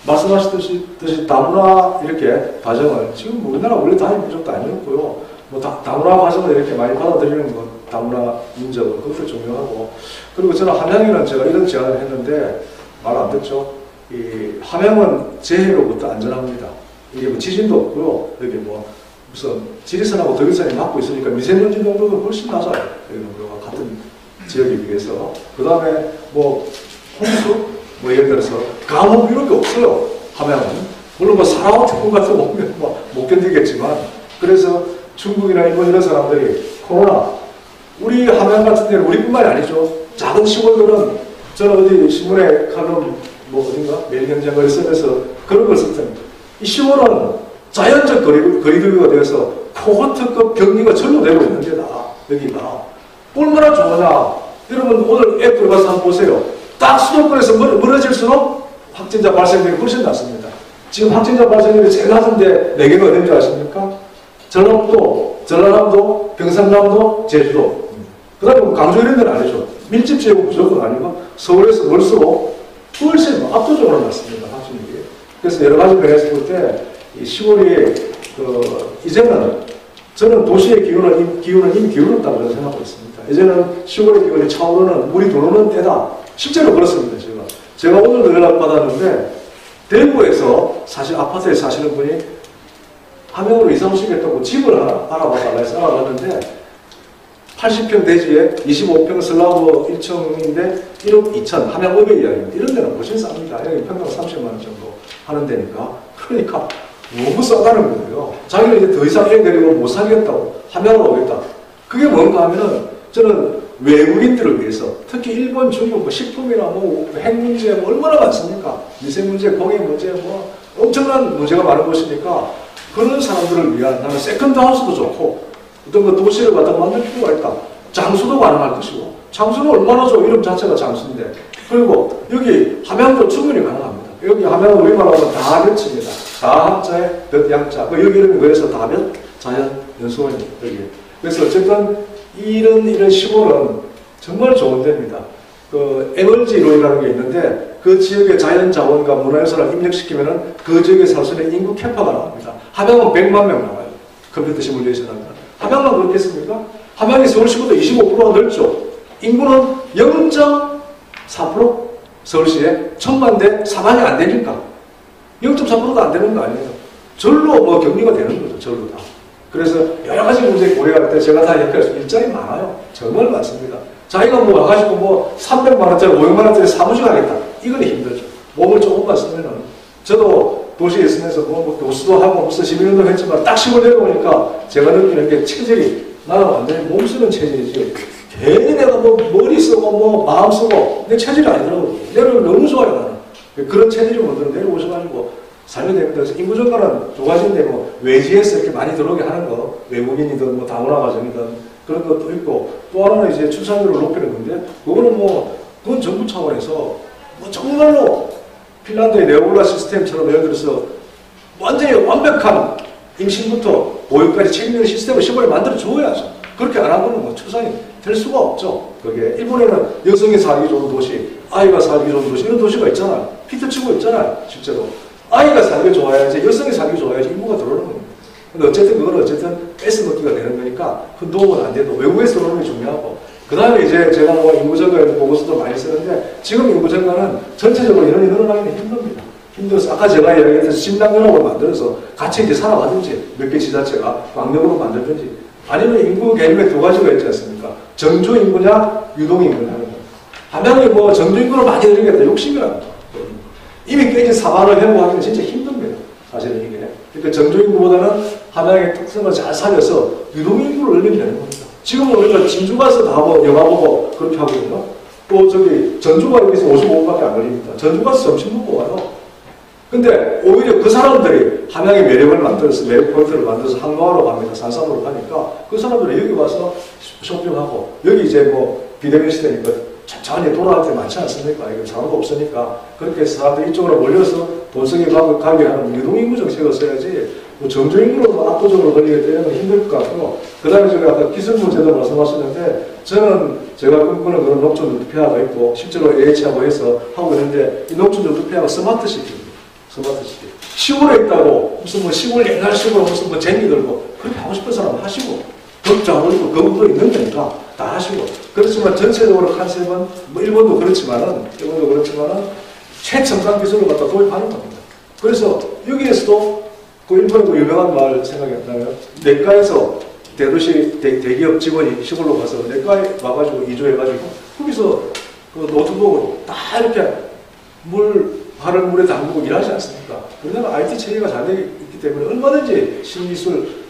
말씀하셨듯이 다문화 이렇게 과정을 지금 우리나라 원래 다인 민족도 아니었고요. 뭐 다문화 과정을 이렇게 많이 받아들이는 것, 다문화 인정은 그것도 중요하고, 그리고 저는 함양에는 제가 이런 제안을 했는데 말 안 듣죠. 이 함양은 재해로부터 안전합니다. 이게 뭐 지진도 없고요. 여기 뭐 무슨 지리산하고 덕일산이 막고 있으니까 미세먼지 농도도 훨씬 낮아요. 여기는 우리가 같은 지역에 비해서. 그 다음에 뭐 홍수, 뭐 예를 들어서 가뭄 이런 게 없어요. 함양은. 물론 뭐 사라와 태풍 같은 거 오면 못 견디겠지만, 그래서 중국이나 일본 이런 사람들이 코로나, 우리 함양 같은 데는 우리뿐만이 아니죠. 작은 시골들은 저는 어디 신문에 칼럼 뭐 어딘가 매일경제를 쓰면서 그런 걸 썼습니다. 이 시골은 자연적 거리두기가 되어서 코호트급 격리가 절로 되고 있는 데다. 여기가 얼마나 좋으냐. 여러분 오늘 앱 들어가서 한번 보세요. 딱 수도권에서 멀어질수록 확진자 발생률이 훨씬 낮습니다. 지금 확진자 발생률이 제일 낮은데 4개가 어딘지 아십니까? 전라남도, 경상남도, 제주도. 그 다음에 강조 이런 데는 아니죠. 밀집 지역은 무조건 아니고 서울에서 멀수록 훨씬 압도적으로 낮습니다. 확진율이. 그래서 여러 가지 면에서 볼 때 이 시골이 이제는 저는 도시의 기운은 이미 기울었다고 저는 생각하고 있습니다. 이제는 시골의 기운이 차오르는 물이 들어오는 때다. 실제로 그렇습니다. 제가 오늘도 연락받았는데 대구에서 사실 아파트에 사시는 분이 함양으로 이사 오시겠다고 집을 하나 알아봐달라 해서 알아봤는데 80평 대지에 25평 슬라브 1층인데 1억 2천 함양 500 이하입니다. 이런 데는 훨씬 쌉니다. 여기 평당 30만 원 정도 하는 데니까. 그러니까 너무 싸다는 거예요. 자기는 이제 더 이상 애 데리고 못 살겠다고 함양으로 오겠다. 그게 뭔가 하면은 저는 외국인들을 위해서 특히 일본, 중국, 뭐 식품이나 뭐 핵 문제 뭐 얼마나 많습니까? 미세 문제, 공해 문제 뭐 엄청난 문제가 많은 곳이니까 그런 사람들을 위한 나는 세컨드 하우스도 좋고 어떤 그 도시를 갖다 만들 필요가 있다. 장수도 가능할 것이고 장수는 얼마나 좋아. 이름 자체가 장수인데. 그리고 여기 함양도 충분히 가능합니다. 여기 함양은 우리말로 하면 다볕입니다. 다합자에 볕양자. 여기 이름이 그래서 다볕 자연 연수원입니다. 여기. 그래서 어쨌든 이런 시골은 정말 좋은 데입니다. 그 에너지로이라는 게 있는데 그 지역의 자연 자원과 문화유산을 입력시키면은 그 지역에 살 수 있는 인구 캐파가 나옵니다. 함양은 100만 명 나와요. 컴퓨터 시뮬레이션하면. 함양만 그렇겠습니까? 함양이 서울시보다 25%가 넓죠. 인구는 0.4%? 서울시에 1000만 대 4만이 안 되니까 0.4%도 안 되는 거 아니에요. 절로 뭐 격리가 되는 거죠. 절로 다. 그래서 여러 가지 문제 고려할 때 제가 다 얘기할 수 일자리 많아요. 정말 많습니다. 자기가 뭐 와가지고 뭐 300만 원짜리 500만 원짜리 사무직 하겠다. 이건 힘들죠. 몸을 조금만 쓰면은. 저도 도시에 있으면서 뭐 교수도 하고 무슨 시민운동 했지만 딱 시골 내려오니까 제가 느끼는 게 체질이 나는 완전히 몸 쓰는 체질이지. 괜히 내가 뭐 머리 쓰고 뭐 마음 쓰고 내 체질이 아니더라고요. 내려오면 너무 좋아요 나는. 그런 체질이 오늘은 내려오셔가지고 살면 됩니다. 그래서 인구 증가는 두 가지인데 뭐 외지에서 이렇게 많이 들어오게 하는 거 외국인이든 뭐 다문화 가정이든 그런 것도 있고 또 하나는 이제 출산율을 높이는 건데 그거는 뭐 그건 정부 차원에서 뭐 정말로 핀란드의 네오블라 시스템처럼 예를 들어서 완전히 완벽한 임신부터 보육까지 책임지는 시스템을 시골에 만들어 줘야죠. 그렇게 안 하고는 뭐 출산이 될 수가 없죠. 그게 일본에는 여성이 살기 좋은 도시, 아이가 살기 좋은 도시 이런 도시가 있잖아요. 피트치고 있잖아요. 실제로 아이가 살기 좋아야지 여성이 살기 좋아야지 인구가 들어오는 겁니다. 근데 어쨌든 그거는 어쨌든 뺏어먹기가 되는 거니까 큰 도움은 안 돼도 외국에서 들어오는 게 중요하고 그 다음에 이제 제가 뭐 인구증가에 보고서도 많이 쓰는데 지금 인구증가는 전체적으로 인원이 늘어나기는 힘듭니다. 힘들어서 아까 제가 이야기했듯이 진단연합을 만들어서 같이 이제 살아가든지 몇 개 지자체가 광역으로 만들든지 아니면 인구 개념에 두 가지가 있지 않습니까? 정조 인구냐 유동 인구냐 하는 거. 함양이 뭐 정조 인구를 많이 늘리겠다 욕심이랍니다. 이미 깨진 사방을 회복하기는 진짜 힘듭니다. 사실은 이게. 그러니까 정조 인구보다는 함양의 특성을 잘 살려서 유동 인구를 늘리면 되는 겁니다. 지금은 우리가 진주 가서 다 뭐 영화 보고 그렇게 하거든요. 또 저기 전주가 여기서 55분밖에 안 걸립니다. 전주 가서 점심 먹고 와요. 근데 오히려 그 사람들이 함양의 매력을 만들어서 매력 포인트를 만들어서 항로하러 갑니다. 산삼으로 가니까 그 사람들이 여기 와서 쇼핑하고 여기 이제 뭐 비대면 시대니까 천천히 돌아갈 때 많지 않습니까? 이게 사람도 없으니까 그렇게 해서 사람들이 이쪽으로 몰려서 본성에 가게 하는 유동인구 정책을 써야지 뭐 정조인구로 압도적으로 걸리게 되면 힘들 것 같고 그 다음에 제가 아까 기술 문제도 말씀하셨는데 저는 제가 꿈꾸는 그런 농촌 루트페아가 있고 실제로 AH하고 해서 하고 있는데 이 농촌 루트페아가 스마트 시티입니다. 스마트 시티. 시골에 있다고 무슨 뭐 시골 옛날 시골 무슨 뭐 재미 들고 그렇게 하고 싶은 사람 하시고 덕장 올리고 그것도 있는 데니까 다 하시고. 그렇지만 전체적으로 컨셉은 뭐 일본도 그렇지만은 최첨단 기술을 갖다 도입하는 겁니다. 그래서 여기에서도 그 일본에도 유명한 말 생각이 안 나요. 내과에서 대도시 대기업 직원이 시골로 가서 내과에 와가지고 이주해가지고 거기서 그 노트북으로 다 이렇게 바른 물에 담그고 일하지 않습니까? 우리나라 IT 체계가 잘 되어 있기 때문에 얼마든지 신기술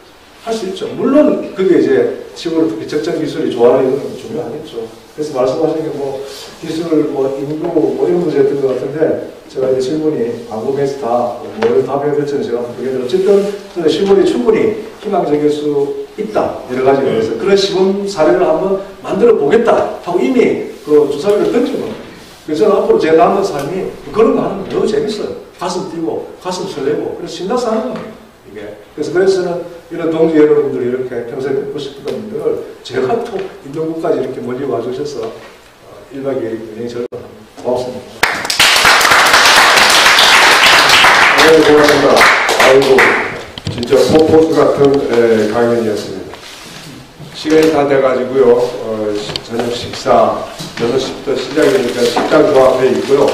할 수 있죠. 물론 그게 이제 시골 특히 적정 기술이 좋아하는 건 중요하겠죠. 그래서 말씀하신 게 뭐 기술, 뭐 인구, 뭐 이런 문제였던 것 같은데 제가 이제 질문이 방법에서 뭐 답변 될지는 제가 모르겠는데 어쨌든 저는 실물이 충분히 희망적일 수 있다. 여러 가지 면에서 그런 시범 사례를 한번 만들어 보겠다 하고 이미 그 주사위를 던진 겁니다. 그래서 저는 앞으로 제 남은 삶이 그런 거 하는 거 너무 재밌어요. 가슴 뛰고 가슴 설레고 그래서 신나서 하는 겁니다. 이게. 그래서 저는 이런 동지 여러분들이 이렇게 평소에 듣고 싶던 분들을 제가 또 인동구까지 이렇게 멀리 와주셔서 1박 2일 굉장히 즐거워합니다. 고맙습니다. 네, 고맙습니다. 아이고, 진짜 포포스 같은 강연이었습니다. 시간이 다 돼가지고요. 저녁 식사 6시부터 시작이니까 식당 그 앞에 있고요.